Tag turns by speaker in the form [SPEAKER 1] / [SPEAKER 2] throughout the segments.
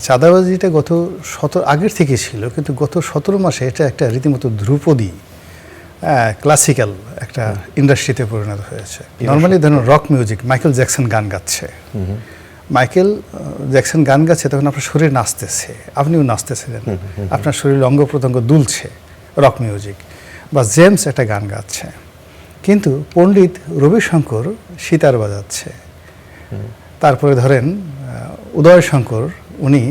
[SPEAKER 1] চাঁদাবাজিটা গত আগের থেকে ছিল, কিন্তু গত 17 মাসে এটা একটা রীতিমতো ধ্রুপদী ক্লাসিক্যাল একটা ইন্ডাস্ট্রিতে পরিণত হয়েছে। নর্মালি ধরুন রক মিউজিক, মাইকেল জ্যাকসন গান গাচ্ছে, মাইকেল জ্যাকসন গান গাচ্ছে, তখন আপনার শরীর নাচতেছে, আপনিও নাচতেছিলেন, আপনার শরীর অঙ্গ প্রত্যঙ্গ দুলছে, রক মিউজিক। বা জেমস একটা গান গাচ্ছে, কিন্তু পণ্ডিত রবিশঙ্কর সিতার বাজাচ্ছে, তারপরে ধরেন উদয় শঙ্কর উনি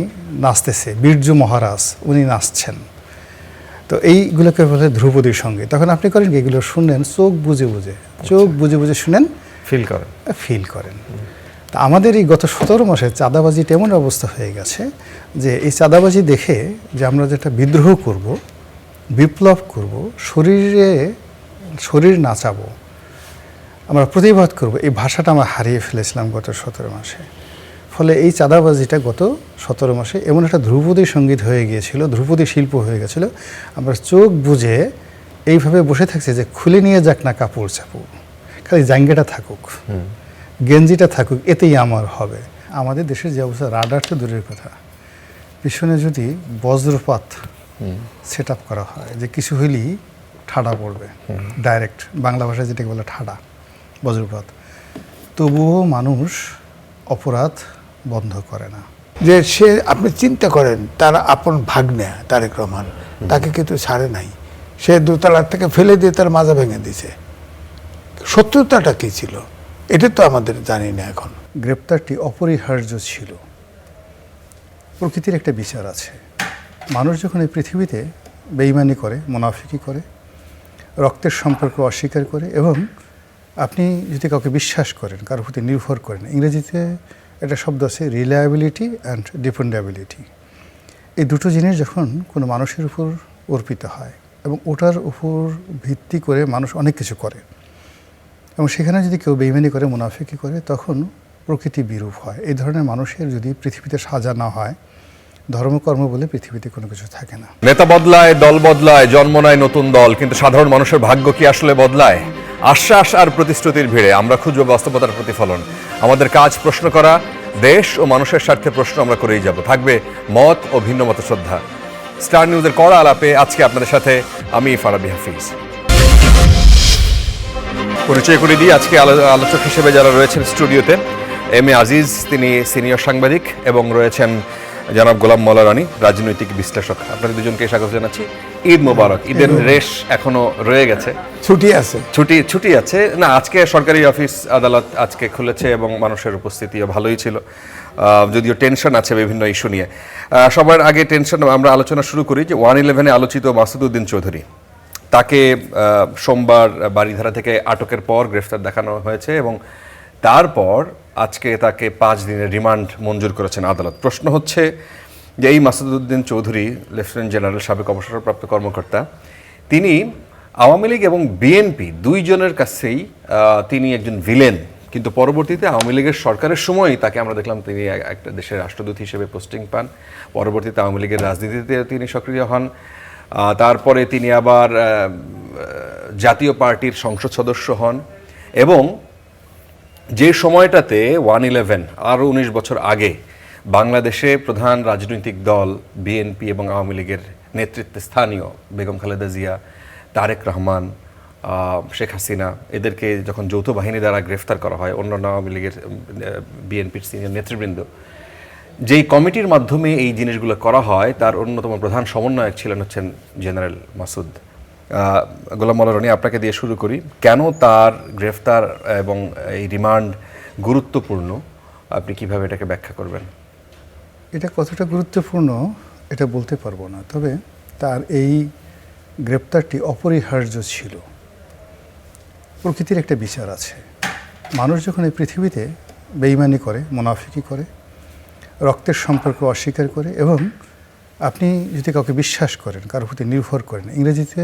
[SPEAKER 1] নাচতেছে, বীরজু মহারাজ উনি নাচছেন। তো এইগুলোকে বলে ধ্রুপদীর সঙ্গে। তখন আপনি করেন কি, এগুলো শুনলেন চোখ বুঝে বুঝে শুনেন, ফিল করেন। তা আমাদের এই গত 17 মাসে চাঁদাবাজিটা এমন অবস্থা হয়ে গেছে যে এই চাঁদাবাজি দেখে যে আমরা যেটা বিদ্রোহ করব, বিপ্লব করব, শরীর নাচাবো, আমরা প্রতিবাদ করব, এই ভাষাটা আমরা হারিয়ে ফেলেছিলাম গত 17 মাসে। ফলে এই চাঁদাবাজিটা গত 17 মাসে এমন একটা ধ্রুপদী সঙ্গীত হয়ে গিয়েছিল, ধ্রুপদী শিল্প হয়ে গেছিল। আমরা চোখ বুঝে এইভাবে বসে থাকছি যে খুলে নিয়ে যাক না কাপড় চাপড়, খালি জাঙ্গিটা থাকুক, গেঞ্জিটা থাকুক, এতেই আমার হবে। আমাদের দেশের যে অবস্থা, রাডার তো দূরের কথা, পিছনে যদি বজ্রপাত সেট আপ করা হয় যে কিছু হইলেই ঠাডা পড়বে, ডাইরেক্ট বাংলা ভাষায় যেটাকে বলে ঠাডা, বজ্রপাত, তবুও মানুষ অপরাধ বন্ধ করে না।
[SPEAKER 2] যে সে, আপনি চিন্তা করেন, তার আপন ভাগ্নে তারেক রহমান তাকে কিন্তু ছাড়ে নাই, সে দোতলার থেকে ফেলে দিয়ে তার মাজা ভেঙে দিছে। সত্যতাটা কি ছিল এটা তো আমাদের জানি না এখন।
[SPEAKER 1] গ্রেপ্তারটি অপরিহার্য ছিল। প্রকৃতির একটা বিচার আছে। মানুষ যখন এই পৃথিবীতে বেঈমানি করে, মুনাফিকি করে, রক্তের সম্পর্ক অস্বীকার করে, এবং আপনি যদি কাউকে বিশ্বাস করেন, কারোর প্রতি নির্ভর করেন, ইংরেজিতে একটা শব্দ আছে রিলায়েবিলিটি অ্যান্ড ডিপেন্ডেবিলিটি। এই দুটো জিনিস যখন কোনো মানুষের উপর অর্পিত হয় এবং ওটার উপর ভিত্তি করে মানুষ অনেক কিছু করে, এবং সেখানে যদি কেউ বেঈমানি করে, মুনাফিকি করে, তখন প্রকৃতি বিরূপ হয়। এই ধরনের মানুষের যদি পৃথিবীতে সাজা না হয়, ধর্মকর্ম বলে পৃথিবীতে কোনো কিছু থাকে না।
[SPEAKER 3] নেতা বদলায়, দল বদলায়, জন্ম নেয় নতুন দল, কিন্তু সাধারণ মানুষের ভাগ্য কি আসলে বদলায়? আশ্বাস আর প্রতিশ্রুতির ভিড়ে আমরা খুঁজব বাস্তবতার প্রতিফলন। আমাদের কাজ প্রশ্ন করা, দেশ ও মানুষের স্বার্থে প্রশ্ন আমরা করেই যাব। থাকবে মত ও ভিন্ন মত শ্রদ্ধা। স্টার নিউজের কড়া আলাপে আজকে আপনাদের সাথে আমি ফারাবি হাফিজ। পরিচয় করে দিই আজকে আলোচক হিসেবে যারা রয়েছেন স্টুডিওতে। এম এ আজিজ, তিনি সিনিয়র সাংবাদিক, এবং রয়েছেন জনাব গোলাম মোল্লা রানী, রাজনৈতিক বিশ্লেষক। আপনাদের দুজনকে স্বাগত জানাচ্ছি। ঈদ মোবারক। ঈদের রেশ এখনো রয়ে গেছে, ছুটি আছে না। আজকে সরকারি অফিস আদালত আজকে খুলেছে এবং মানুষের উপস্থিতিও ভালোই ছিল, যদিও টেনশন আছে বিভিন্ন ইস্যু নিয়ে। সবার আগে টেনশন আমরা আলোচনা শুরু করি যে 111-এ আলোচিত মাসুদউদ্দিন চৌধুরী, তাকে সোমবার বারিধারা থেকে আটকের পর গ্রেফতার দেখানো হয়েছে এবং তারপর আজকে তাকে 5 দিনের রিমান্ড মঞ্জুর করেছেন আদালত। প্রশ্ন হচ্ছে যে এই মাসুদউদ্দিন চৌধুরী লেফটেন্যান্ট জেনারেল, সাবেক অবসরপ্রাপ্ত কর্মকর্তা, তিনি আওয়ামী লীগ এবং বিএনপি দুইজনের কাছেই তিনি একজন ভিলেন, কিন্তু পরবর্তীতে আওয়ামী লীগের সরকারের সময়ই তাকে আমরা দেখলাম তিনি একটা দেশের রাষ্ট্রদূত হিসেবে পোস্টিং পান। পরবর্তীতে আওয়ামী লীগের রাজনীতিতে তিনি সক্রিয় হন। তারপরে তিনি আবার জাতীয় পার্টির সংসদ সদস্য হন, এবং যে সময়টাতে 111 আরও 19 বছর আগে বাংলাদেশে প্রধান রাজনৈতিক দল বিএনপি এবং আওয়ামী লীগের নেতৃত্বে স্থানীয় বেগম খালেদা জিয়া, তারেক রহমান, শেখ হাসিনা, এদেরকে যখন যৌথ বাহিনী দ্বারা গ্রেফতার করা হয়, অন্যান্য আওয়ামী লীগের বিএনপির সিনিয়র নেতৃবৃন্দ, যেই কমিটির মাধ্যমে এই জিনিসগুলো করা হয় তার অন্যতম প্রধান সমন্বয়ক ছিলেন হচ্ছেন জেনারেল মাসুদ। গোলাম মোল্লা রানী, আপনাকে দিয়ে শুরু করি। কেন তার গ্রেফতার এবং এই রিমান্ড গুরুত্বপূর্ণ, আপনি কিভাবে এটাকে ব্যাখ্যা করবেন?
[SPEAKER 1] এটা কতটা গুরুত্বপূর্ণ এটা বলতে পারবো না, তবে তার এই গ্রেপ্তারটি অপরিহার্য ছিল। প্রকৃতির একটা বিচার আছে। মানুষ যখন এই পৃথিবীতে বেঈমানি করে, মুনাফিকি করে, রক্তের সম্পর্ক অস্বীকার করে, এবং আপনি যদি কাউকে বিশ্বাস করেন, কারোর প্রতি নির্ভর করেন, ইংরেজিতে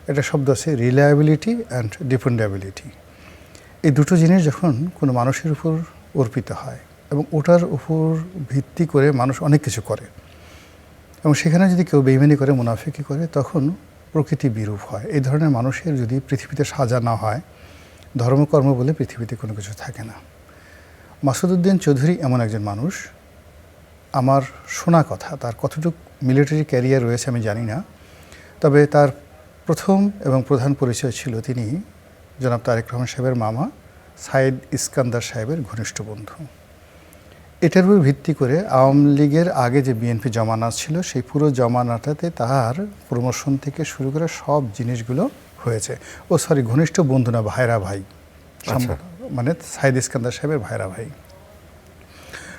[SPEAKER 1] একটা শব্দ আছে রিলায়েবিলিটি অ্যান্ড ডিপেন্ডেবিলিটি। এই দুটো জিনিস যখন কোনো মানুষের উপর অর্পিত হয় এবং ওটার উপর ভিত্তি করে মানুষ অনেক কিছু করে, এবং সেখানে যদি কেউ বেঈমানি করে, মুনাফিকি করে, তখন প্রকৃতি বিরূপ হয়। এই ধরনের মানুষের যদি পৃথিবীতে সাজা না হয়, ধর্মকর্ম বলে পৃথিবীতে কোনো কিছু থাকে না। মাসুদউদ্দিন চৌধুরী এমন একজন মানুষ আমার শোনা কথা, তার কতটুকু মিলিটারি ক্যারিয়ার রয়েছে আমি জানি না, তবে তার প্রথম এবং প্রধান পরিচয় ছিল তিনি জনাব তারেক রহমান সাহেবের মামা সাইদ ইস্কান্দার সাহেবের ঘনিষ্ঠ বন্ধু। এটার উপর ভিত্তি করে আওয়ামী লীগের আগে যে বিএনপি জমানা ছিল সেই পুরো জমানাটাতে তার প্রমোশন থেকে শুরু করে সব জিনিসগুলো হয়েছে। ঘনিষ্ঠ বন্ধু না, ভাইরা ভাই, মানে সাইদ ইস্কান্দার সাহেবের ভাইরা ভাই।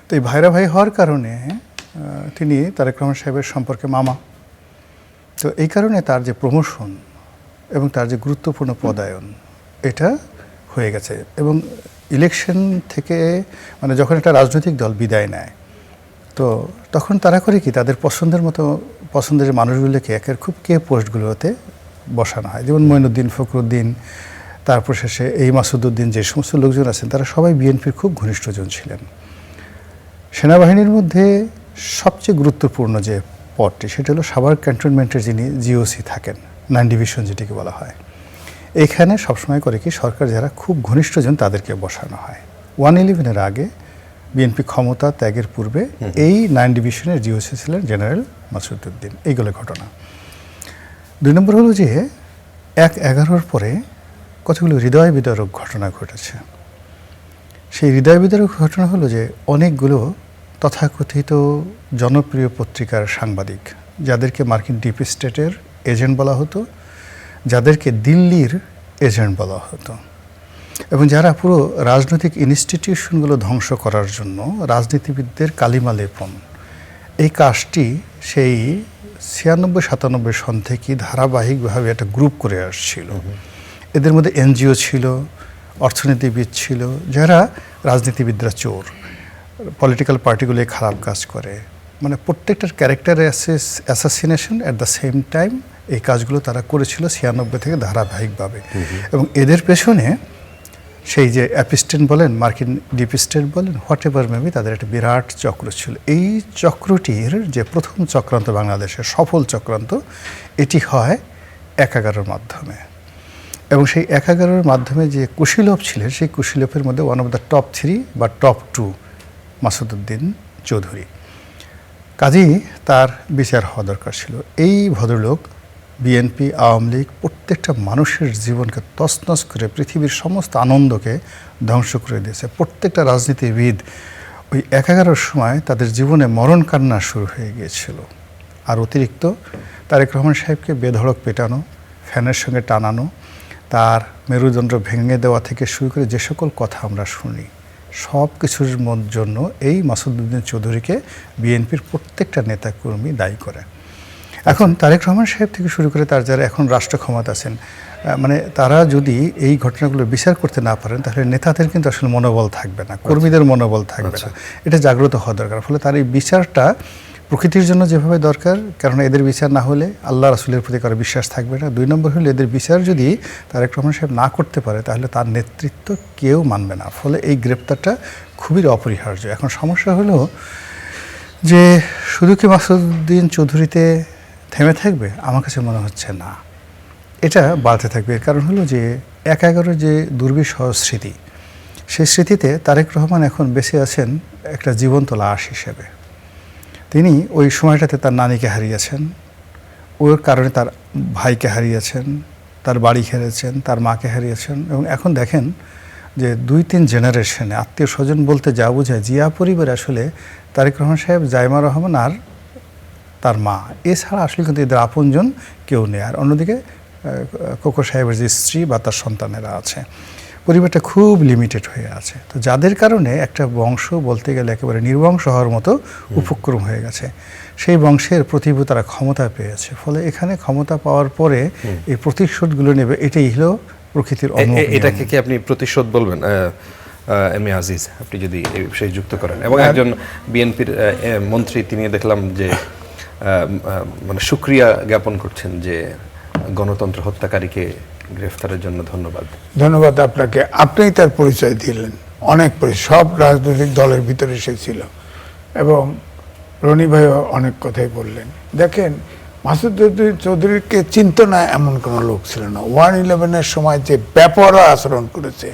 [SPEAKER 1] তো এই ভাইরা ভাই হওয়ার কারণে তিনি তারেক রহমান সাহেবের সম্পর্কে মামা। তো এই কারণে তার যে প্রমোশন এবং তার যে গুরুত্বপূর্ণ পদায়ন এটা হয়ে গেছে। এবং ইলেকশন থেকে মানে যখন একটা রাজনৈতিক দল বিদায় নেয় তো তখন তারা করে কি তাদের পছন্দের মানুষগুলোকে একের খুব পোস্টগুলোতে বসানো হয়। যেমন মঈনুদ্দিন, ফখরুদ্দিন, তারপর শেষে এই মাসুদউদ্দিন, যে সমস্ত লোকজন আছেন তারা সবাই বিএনপির খুব ঘনিষ্ঠজন ছিলেন। সেনাবাহিনীর মধ্যে সবচেয়ে গুরুত্বপূর্ণ যে পদটি সেটা হলো সাভার ক্যান্টনমেন্টের যিনি জিওসি থাকেন, 9 ডিভিশন যেটিকে বলা হয়, এখানে সবসময় করে কি সরকার যারা খুব ঘনিষ্ঠজন তাদেরকে বসানো হয়। 111-এর আগে বিএনপি ক্ষমতা ত্যাগের পূর্বে এই 9 ডিভিশনের জিওসি ছিলেন জেনারেল মাসুদউদ্দিন। এইগুলো ঘটনা। 2 নম্বর হলো যে 1/11-র পরে কতগুলো হৃদয় বিদারক ঘটনা ঘটেছে। সেই হৃদয় বিদারক ঘটনা হলো যে অনেকগুলো তথাকথিত জনপ্রিয় পত্রিকার সাংবাদিক, যাদেরকে মার্কিন ডিপ স্টেটের এজেন্ট বলা হতো, যাদেরকে দিল্লির এজেন্ট বলা হতো, এবং যারা পুরো রাজনৈতিক ইনস্টিটিউশনগুলো ধ্বংস করার জন্য রাজনীতিবিদদের কালিমা লেপন, এই কাজটি সেই 96-97 সন থেকে ধারাবাহিকভাবে একটা গ্রুপ করে আসছিল। এদের মধ্যে এনজিও ছিল, অর্থনীতিবিদ ছিল, যারা রাজনীতিবিদরা চোর, পলিটিক্যাল পার্টিগুলো খারাপ কাজ করে, মানে প্রত্যেকটার character assassination at the same time এই কাজগুলো তারা করেছিল 96 থেকে ধারাবাহিকভাবে। এবং এদের পেছনে সেই যে অ্যাপিস্টেন্ট বলেন, মার্কিন ডিপ স্টেট বলেন, হোয়াট এভার মেবি, তাদের একটা বিরাট চক্র ছিল। এই চক্রটির যে প্রথম চক্রান্ত বাংলাদেশের সফল চক্রান্ত, এটি হয় 1/11-র মাধ্যমে। এবং সেই 1/11-র মাধ্যমে যে কুশীলভ ছিলেন, সেই কুশীলভের মধ্যে ওয়ান অফ দ্য টপ 3 বা টপ 2 মাসুদউদ্দিন চৌধুরী। কাজেই তার বিচার হওয়া দরকার ছিল। এই ভদ্রলোক বিএনপি, আওয়ামী লীগ প্রত্যেকটা মানুষের জীবনকে তছনছ করে পৃথিবীর সমস্ত আনন্দকে ধ্বংস করে দিয়েছে। প্রত্যেকটা রাজনীতিবিদ ওই 1/11-র সময় তাদের জীবনে মরণ কান্না শুরু হয়ে গিয়েছিল। আর অতিরিক্ত তারেক রহমান সাহেবকে বেধড়ক পেটানো, ফ্যানের সঙ্গে টানানো, তার মেরুদণ্ড ভেঙে দেওয়া থেকে শুরু করে যে সকল কথা আমরা শুনি, সব কিছুর জন্য এই মাসুদউদ্দিন চৌধুরীকে বিএনপির প্রত্যেকটা নেতাকর্মী দায়ী করে। এখন তারেক রহমান সাহেব থেকে শুরু করে তার যারা এখন রাষ্ট্র ক্ষমতা আছেন, মানে তারা যদি এই ঘটনাগুলো বিচার করতে না পারেন তাহলে নেতাদের কিন্তু আসলে মনোবল থাকবে না, কর্মীদের মনোবল থাকবে না। এটা জাগ্রত হওয়া দরকার। ফলে তার এই বিচারটা প্রকৃতির জন্য যেভাবে দরকার, কারণ এদের বিচার না হলে আল্লাহ রাসূলের প্রতি কারো বিশ্বাস থাকবে না। 2 নম্বর হলো এদের বিচার যদি তারেক রহমান সাহেব না করতে পারে তাহলে তার নেতৃত্ব কেউ মানবে না। ফলে এই গ্রেপ্তারটা খুবই অপরিহার্য। এখন সমস্যা হলো যে শুধু কি মাসুদউদ্দিন চৌধুরীতে থেমে থাকবে? আমার কাছে মনে হচ্ছে না, এটা বাড়তে থাকবে। এর কারণ হলো যে 1/11-র যে দুর্বিষহ স্মৃতি, সেই স্মৃতিতে তারেক রহমান এখন বেঁচে আছেন একটা জীবন্ত লাশ হিসেবে। তিনি ওই সময়টাতে তার নানিকে হারিয়েছেন, ওর কারণে তার ভাইকে হারিয়েছেন, তার বাড়ি হারিয়েছেন, তার মাকে হারিয়েছেন, এবং এখন দেখেন যে 2-3 জেনারেশনে আত্মীয় স্বজন বলতে যা বোঝায়, জিয়া পরিবারে আসলে তারেক রহমান সাহেব, জাইমা রহমান আর তার মা, এছাড়া আসলে কিন্তু এদের আপনজন কেউ নেই। আর অন্যদিকে কোকো সাহেবের যে স্ত্রী বা তার সন্তানেরা আছে, পরিবারটা খুব লিমিটেড হয়ে আছে। তো যাদের কারণে একটা বংশ বলতে গেলে একেবারে নির্বংশ হওয়ার মতো উপক্রম হয়ে গেছে। সেই বংশের প্রতিভূ তারা ক্ষমতা পেয়েছে। ফলে এখানে ক্ষমতা পাওয়ার পরে এই প্রতিশোধগুলো নেবে, এটাই হলো প্রকৃতির অনিয়ম।
[SPEAKER 3] এটাকে কি আপনি প্রতিশোধ বলবেন? এম এ আজিজ, আপনি যদি এই বিষয়ে যুক্ত করেন। এবং একজন বিএনপির মন্ত্রী তিনি দেখলাম যে মানে শুকরিয়া জ্ঞাপন করছেন যে গণতন্ত্র হত্যাকারীকে গ্রেফতারের জন্য ধন্যবাদ।
[SPEAKER 2] ধন্যবাদ আপনাকে, আপনিই তার পরিচয় দিলেন। অনেক সব রাজনৈতিক দলের ভিতরে সে ছিল, এবং রনি ভাইও অনেক কথাই বললেন। দেখেন, মাসুদউদ্দিন চৌধুরীকে চিনত না এমন কোনো লোক ছিল না। 111-এর সময় যে ব্যাপার আচরণ করেছে,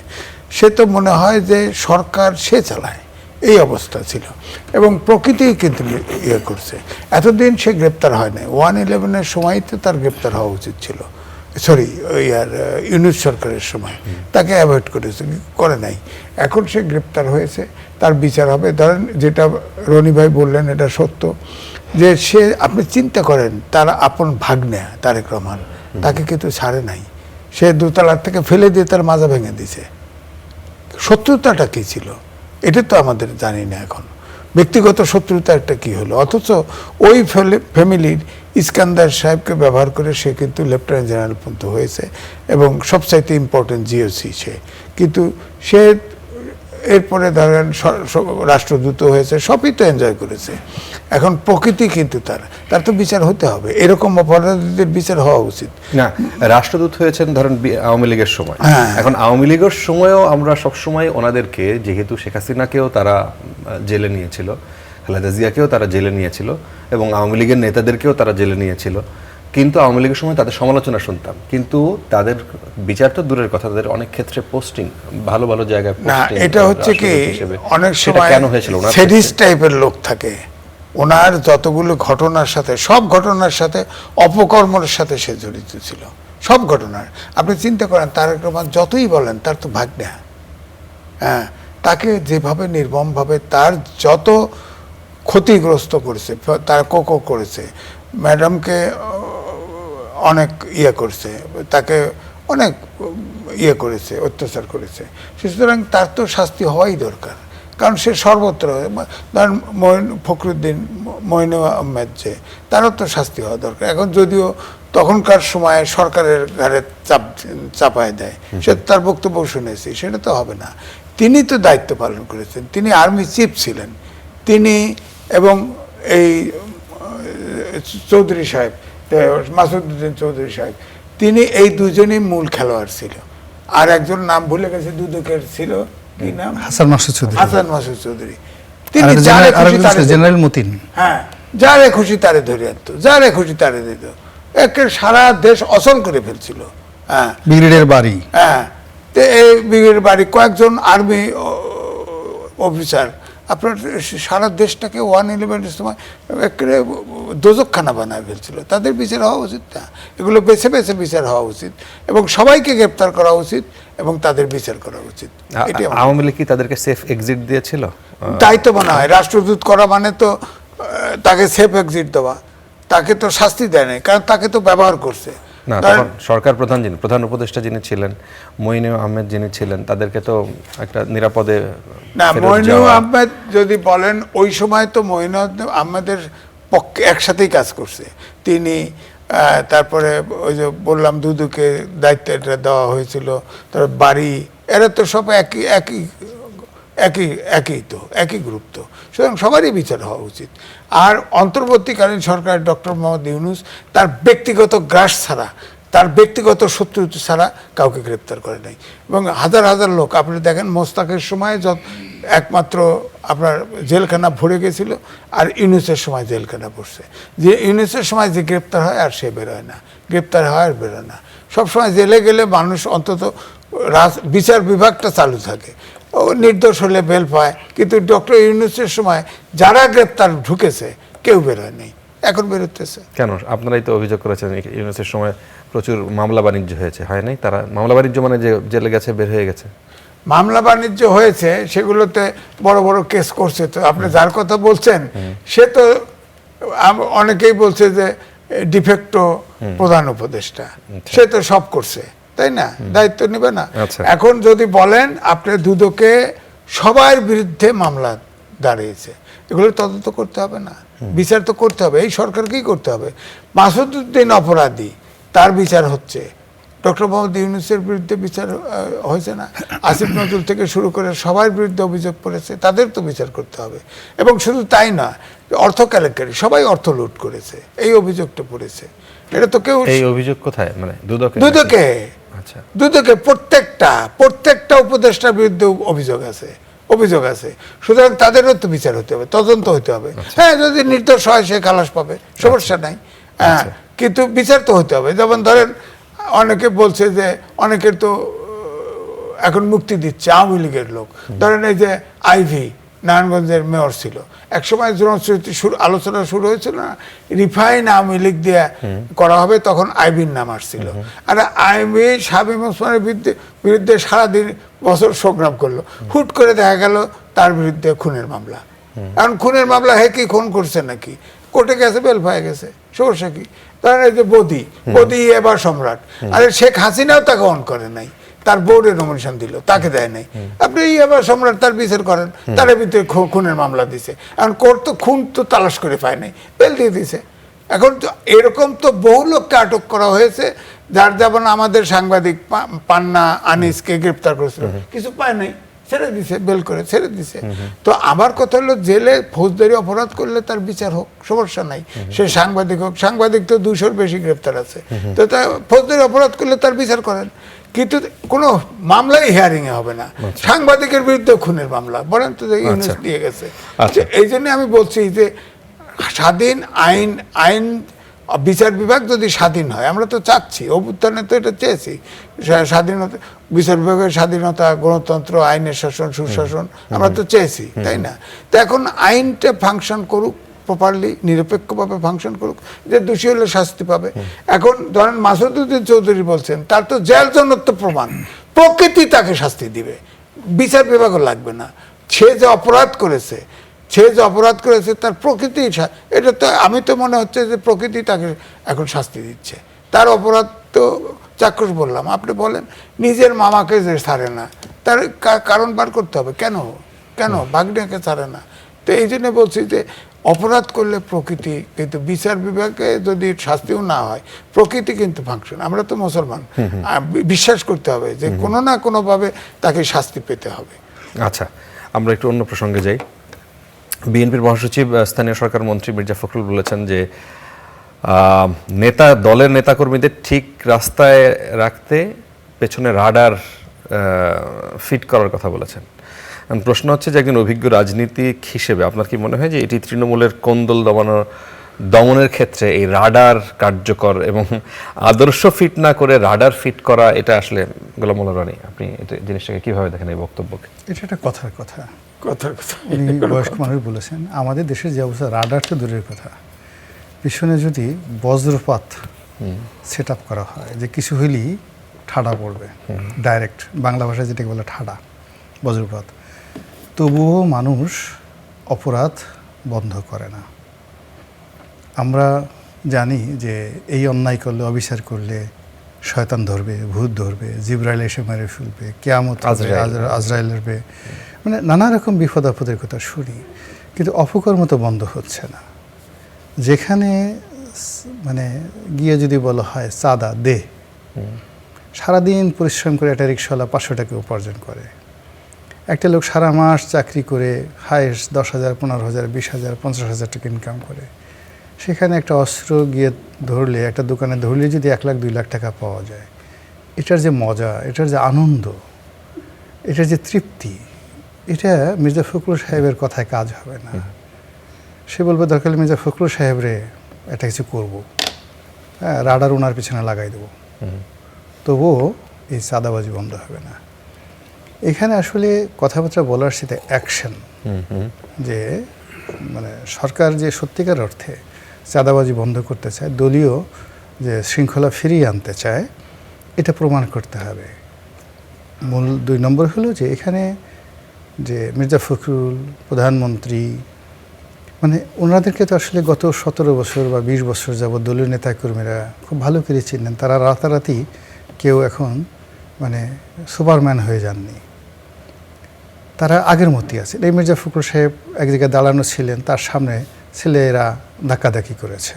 [SPEAKER 2] সে তো মনে হয় যে সরকার সে চালায়, এই অবস্থা ছিল এবং প্রকৃতি কিন্তু ইয়ে করছে। এতদিন সে গ্রেপ্তার হয় নাই। 1/11-এর সময় তো তার গ্রেপ্তার হওয়া উচিত ছিল, সরি ইউনিট সরকারের সময় তাকে অ্যাভয়েড করে নাই। এখন সে গ্রেপ্তার হয়েছে, তার বিচার হবে। ধরেন যেটা রনি ভাই বললেন এটা সত্য, যে সে আপনি চিন্তা করেন তার আপন ভাগ্নে তারেক রহমান তাকে কিন্তু ছাড়ে নাই, সে দোতলার থেকে ফেলে দিয়ে তার মাজা ভেঙে দিছে। শত্রুতাটা কি ছিল এটা তো আমাদের জানি না এখন, ব্যক্তিগত শত্রুতা একটা কি হলো। অথচ ওই ফ্যামিলির ইস্কান্দার সাহেবকে ব্যবহার করে সে কিন্তু লেফটেন্যান্ট জেনারেল পর্যন্ত হয়েছে এবং সবচাইতে ইম্পর্টেন্ট জিওসি সে, কিন্তু সে এরপরে ধরেন রাষ্ট্রদূত হয়েছে, সবই তো এনজয় করেছে। এখন প্রকৃতি কিন্তু তার তো বিচার হতে হবে, এরকম অপরাধীদের বিচার হওয়া উচিত
[SPEAKER 3] না। রাষ্ট্রদূত হয়েছেন ধরেন আওয়ামী লীগের সময়, এখন আওয়ামী লীগের সময়ও আমরা সবসময় ওনাদেরকে, যেহেতু শেখ হাসিনাকেও তারা জেলে নিয়েছিল, খালেদা জিয়াকেও তারা জেলে নিয়েছিল এবং আওয়ামী লীগের নেতাদেরকেও তারা জেলে নিয়েছিল, কিন্তু আওয়ামী লীগের সময় তাদের সমালোচনা শুনতাম, কিন্তু তাদের বিচার তো দূরের কথা, তাদের অনেক ক্ষেত্রে পোস্টিং ভালো ভালো জায়গায়
[SPEAKER 2] না। এটা হচ্ছে কি অনেক সময়
[SPEAKER 3] কেন হয়েছিল
[SPEAKER 2] সেডিস্ট টাইপের লোক থাকে, ওনার যতগুলো ঘটনার সাথে, সব ঘটনার সাথে, অপকর্মের সাথে সে জড়িত ছিল, সব ঘটনার। আপনি চিন্তা করেন তারেক রহমান যতই বলেন তার তো ভাগ্নে, হ্যাঁ, তাকে যেভাবে নির্মমভাবে তার যত ক্ষতিগ্রস্ত করেছে, তার কোকো করেছে, ম্যাডামকে অনেক ইয়ে করছে, তাকে অনেক ইয়ে করেছে, অত্যাচার করেছে, সুতরাং তার তো শাস্তি হওয়াই দরকার। কারণ সে সর্বত্র, ধরেন ফখরুদ্দিন, মঈন আহমেদ, যে তারও তো শাস্তি হওয়া দরকার। এখন যদিও তখনকার সময় সরকারের ঘাড়ে চাপায় দেয়, সে তার বক্তব্য শুনেছি, সেটা তো হবে না। তিনি তো দায়িত্ব পালন করেছেন, তিনি আর্মি চিফ ছিলেন, তিনি এবং এই চৌধুরী সাহেব, মাসুদউদ্দিন চৌধুরী সাহেব, তিনি এই দুজনই মূল খেলোয়াড় ছিল। আর একজন নাম ভুলে গেছে, দুদকের ছিল, কি নাম,
[SPEAKER 1] হাসান মাসুদ চৌধুরী।
[SPEAKER 2] হাসান মাসুদ চৌধুরী।
[SPEAKER 1] তিনি জেনারেল মতিন,
[SPEAKER 2] হ্যাঁ, যারে খুশি তারে ধরে আনতো, যারে খুশি তারে দিত, একে সারা দেশ অচল করে ফেলছিল। হ্যাঁ,
[SPEAKER 1] ব্রিগেডের বাড়ি,
[SPEAKER 2] হ্যাঁ, তো এই ব্রিগেডের বাড়ি, কয়েকজন আর্মি অফিসার আপনার সারা দেশটাকে 1/11-এর সময় একেবারে দোজকখানা বানায় ফেলছিল। তাদের বিচার হওয়া উচিত না, এগুলো বেছে বেছে বিচার হওয়া উচিত এবং সবাইকে গ্রেপ্তার করা উচিত এবং তাদের বিচার করা উচিত।
[SPEAKER 3] আওয়ামী লীগ কি তাদেরকে সেফ এক্সিট দিয়েছিল?
[SPEAKER 2] তাই তো মনে হয়, রাষ্ট্রদূত করা মানে তো তাকে সেফ এক্সিট দেওয়া, তাকে তো শাস্তি দেয় নাই, কারণ তাকে তো ব্যবহার করছে।
[SPEAKER 3] না, তখন সরকার প্রধান যিনি, প্রধান উপদেষ্টা যিনি ছিলেন, মঈন আহমেদ যিনি ছিলেন, তাদেরকে তো একটা নিরাপদে
[SPEAKER 2] না, মঈন আহমেদ যদি বলেন, ওই সময় তো মঈন আহমেদের পক্ষে একসাথেই কাজ করছে তিনি। তারপরে ওই যে বললাম দুদুকে দায়িত্ব এটা দেওয়া হয়েছিল, তার বাড়ি, এরা তো সব একই গ্রুপ, তো সুতরাং সবারই বিচার হওয়া উচিত। আর অন্তর্বর্তীকালীন সরকার ডক্টর মোহাম্মদ ইউনূস তার ব্যক্তিগত গ্রাস ছাড়া, তার ব্যক্তিগত শত্রু ছাড়া কাউকে গ্রেপ্তার করে নাই এবং হাজার হাজার লোক আপনি দেখেন, মোস্তাকের সময় একমাত্র আপনার জেলখানা ভরে গেছিল, আর ইউনূসের সময় জেলখানা পড়ছে। যে ইউনূসের সময় যে গ্রেপ্তার হয় আর সে বেরোয় না, গ্রেপ্তার হয় আর বেরোয় না, সবসময় জেলে গেলে মানুষ অন্তত বিচার বিভাগটা চালু থাকে, ও নির্দোষ হলে বেল পায়। কিন্তু ডক্টর ইউনূসের সময় যারা গ্রেপ্তার ঢুকেছে কেউ বেরোয় নেই, এখন বেরোতেছে
[SPEAKER 3] কেন? আপনারাই তো অভিযোগ করেছেন ইউনূসের সময় প্রচুর মামলা বাণিজ্য হয়েছে, হয় নাই? তারা মামলা বাণিজ্য মানে যে জেলে গেছে, বের হয়ে গেছে,
[SPEAKER 2] মামলা বাণিজ্য হয়েছে, সেগুলোতে বড় বড় কেস করছে। তো আপনি যার কথা বলছেন সে তো অনেকেই বলছে যে ডিফেক্টো প্রধান উপদেষ্টা, সে তো সব করছে, তাই না, দায়িত্ব নেবে না। এখন যদি বলেন আপনি দুদকে সবার বিরুদ্ধে মামলা দাঁড়িয়েছে, এগুলো তদন্ত করতে হবে না, বিচার তো করতে হবে, এই সরকারকেই করতে হবে। মাসুদউদ্দিন অপরাধী, তার বিচার হচ্ছে, ডক্টর মোহাম্মদ ইউনূসের বিরুদ্ধে বিচার হয়েছে না, আসিফ নজরুল থেকে শুরু করে সবার বিরুদ্ধে অভিযোগ পড়েছে, তাদের তো বিচার করতে হবে। এবং শুধু তাই না, অর্থ কেলেঙ্কারি, সবাই অর্থ লুট করেছে, এই অভিযোগটা পড়েছে। এটা তো কেউ,
[SPEAKER 3] এই অভিযোগ কোথায়, মানে
[SPEAKER 2] দুদকে,
[SPEAKER 3] আচ্ছা,
[SPEAKER 2] দুদকে প্রত্যেকটা উপদেষ্টার বিরুদ্ধে অভিযোগ আছে, সুতরাং তাদেরও তো বিচার হতে হবে, তদন্ত হতে হবে। হ্যাঁ, যদি নির্দোষ হয় সে খালাস পাবে, সমস্যা নাই, হ্যাঁ, কিন্তু বিচার তো হতে হবে। যেমন ধরেন অনেকে বলছে যে অনেকের তো এখন মুক্তি দিচ্ছে আওয়ামী লীগের লোক, ধরেন এই যে আইভি নারায়ণগঞ্জের মেয়র ছিল। একসময় জনশ্রুতি আলোচনা শুরু হয়েছিল না, রিফাইন আওয়ামী লীগ দিয়ে করা হবে, তখন আইবির নাম আসছিল। আর আইবি শামীম ওসমানের বিরুদ্ধে সারাদিন বছর সংগ্রাম করলো, হুট করে দেখা গেল তার বিরুদ্ধে খুনের মামলা। কারণ খুনের মামলা হে কি খুন করছে নাকি, কোর্টে গেছে, বেল পায়ে গেছে, সমস্যা কি? তার এই যে বদি এবার সম্রাট, আরে শেখ হাসিনাও তাকে অন করে নাই, তার বোর্ডে নমিনেশন দিল, তাকে দেয় নাই। আপনি এবার সম্রাট তার বিচার করেন, তার ভিতরে খুনের মামলা দিছে। এখন কোর্ট তো খুন তো তালাশ করে পায় নাই, বেল দিয়ে দিছে। এখন তো এরকম তো বহু লোককে আটক করা হয়েছে, যার যেমন আমাদের সাংবাদিক পান্না আনিসকে গ্রেপ্তার করেছিল, কিছু পায় নাই, ছেড়ে দিছে, বেল করে ছেড়ে দিছে। তো আমার কথা হলো, জেলে ফৌজদারি অপরাধ করলে তার বিচার হোক, সমস্যা নাই। সে সাংবাদিক হোক, সাংবাদিক তো 200-র বেশি গ্রেপ্তার আছে, তো তা ফৌজদারি অপরাধ করলে তার বিচার করেন। কিন্তু কোনো মামলাই হিয়ারিং এ হবে না। সাংবাদিকের বিরুদ্ধে খুনের মামলা বলেন তো, ইউনুস দিয়ে গেছে। এই জন্য আমি বলছি যে স্বাধীন আইন বিচার বিভাগ যদি স্বাধীন হয়, আমরা তো চাচ্ছি, অভ্যুত্থানে তো এটা চেয়েছি, স্বাধীনতা, বিচার বিভাগের স্বাধীনতা, গণতন্ত্র, আইনের শাসন, সুশাসন আমরা তো চেয়েছি, তাই না? তো এখন আইনটা ফাংশন করুক প্রপারলি, নিরপেক্ষভাবে ফাংশন করুক, যে দোষী হলে শাস্তি পাবে। এখন ধরেন মাসুদউদ্দিন চৌধুরী বলছেন, তার তো জেল জনত্ব প্রমাণ, প্রকৃতি তাকে শাস্তি দিবে, বিচার বিভাগও লাগবে না। সে যে অপরাধ করেছে তার প্রকৃতি, এটা তো আমি তো মনে হচ্ছে যে প্রকৃতি তাকে এখন শাস্তি দিচ্ছে। তার অপরাধ তো চাক্ষুষ বললাম, আপনি বলেন নিজের মামাকে যে ছাড়ে না, তার কারণ বার করতে হবে, কেন ভাগ্নেকে ছাড়ে না। তো এই জন্য বলছি যে অপরাধ করলে প্রকৃতি, কিন্তু বিচার বিভাগে যদি শাস্তিও না হয়, প্রকৃতি কিন্তু ফাংশন। আমরা তো মুসলমান, বিশ্বাস করতে হবে যে কোনো না কোনোভাবে তাকে শাস্তি পেতে হবে।
[SPEAKER 3] আচ্ছা, আমরা একটু অন্য প্রসঙ্গে যাই। বিএনপির মহাসচিব স্থানীয় সরকার মন্ত্রী মির্জা ফখরুল বলেছেন যে দলের নেতাকর্মীদের ঠিক রাস্তায় রাখতে পেছনে রাডার ফিট করার কথা বলেছেন। প্রশ্ন হচ্ছে যে একজন অভিজ্ঞ রাজনীতিক হিসেবে আপনার কি মনে হয় যে এটি তৃণমূলের কোন্দল দমনের ক্ষেত্রে এই রাডার কার্যকর, এবং আদর্শ ফিট না করে রাডার ফিট করা, এটা আসলে গোলাম মোল্লা রনি, আপনি জিনিসটাকে কিভাবে দেখেন এই বক্তব্যকে?
[SPEAKER 1] এটা একটা কথার কথা উনি বয়স্ক মানুষ বলেছেন। আমাদের দেশের যে অবস্থা, রাডার তো দূরের কথা, পিছনে যদি বজ্রপাত সেট আপ করা হয়, যে কিছু হইলেই ঠাডা পড়বে, ডাইরেক্ট বাংলা ভাষায় যেটাকে বলে ঠাডা, বজ্রপাত, তবুও মানুষ অপরাধ বন্ধ করে না। আমরা জানি যে এই অন্যায় করলে, অবিচার করলে শয়তান ধরবে, ভূত ধরবে, জিবরাইল এসে মেরে ফেলবে, কিয়ামত আজরাইল আসবে, মানে নানা রকম বিপদ আপদের কথা শুনি, কিন্তু অপকর্ম তো বন্ধ হচ্ছে না। যেখানে মানে গিয়ে যদি বলা হয় চাঁদা দে, সারাদিন পরিশ্রম করে একটা রিক্সাওয়ালা 500 টাকা উপার্জন করে, একটা লোক সারা মাস চাকরি করে হায়েস্ট 10,000, 15,000, 20,000, 50,000 টাকা ইনকাম করে, সেখানে একটা অস্ত্র গিয়ে ধরলে, একটা দোকানে ধরলে যদি 1 লাখ 2 লাখ টাকা পাওয়া যায়, এটার যে মজা, এটার যে আনন্দ, এটার যে তৃপ্তি, এটা মির্জা ফখরুল সাহেবের কথায় কাজ হবে না। সে বলবে দরকার মির্জা ফখরুল সাহেবরে এটা কিছু করবো, হ্যাঁ, রাডার ওনার পিছনে লাগাই দেবো, তবুও এই চাঁদাবাজি বন্ধ হবে না। এখানে আসলে কথাবার্তা বলার সাথে অ্যাকশন, যে মানে সরকার যে সত্যিকার অর্থে চাঁদাবাজি বন্ধ করতে চায়, দলীয় যে শৃঙ্খলা ফিরিয়ে আনতে চায়, এটা প্রমাণ করতে হবে। মূল 2 নম্বর হলো যে এখানে যে মির্জা ফখরুল প্রধানমন্ত্রী, মানে ওনাদেরকে তো আসলে গত 17 বছর বা 20 বছর যাবৎ দলীয় নেতাকর্মীরা খুব ভালো করে চিনেন। তারা রাতারাতি কেউ এখন মানে সুপারম্যান হয়ে যাননি, তারা আগের মতোই আছে। এই মির্জা ফখরুল সাহেব এক জায়গায় দাঁড়ানো ছিলেন, তার সামনে ছেলেরা ধাক্কাধাক্কি করেছে,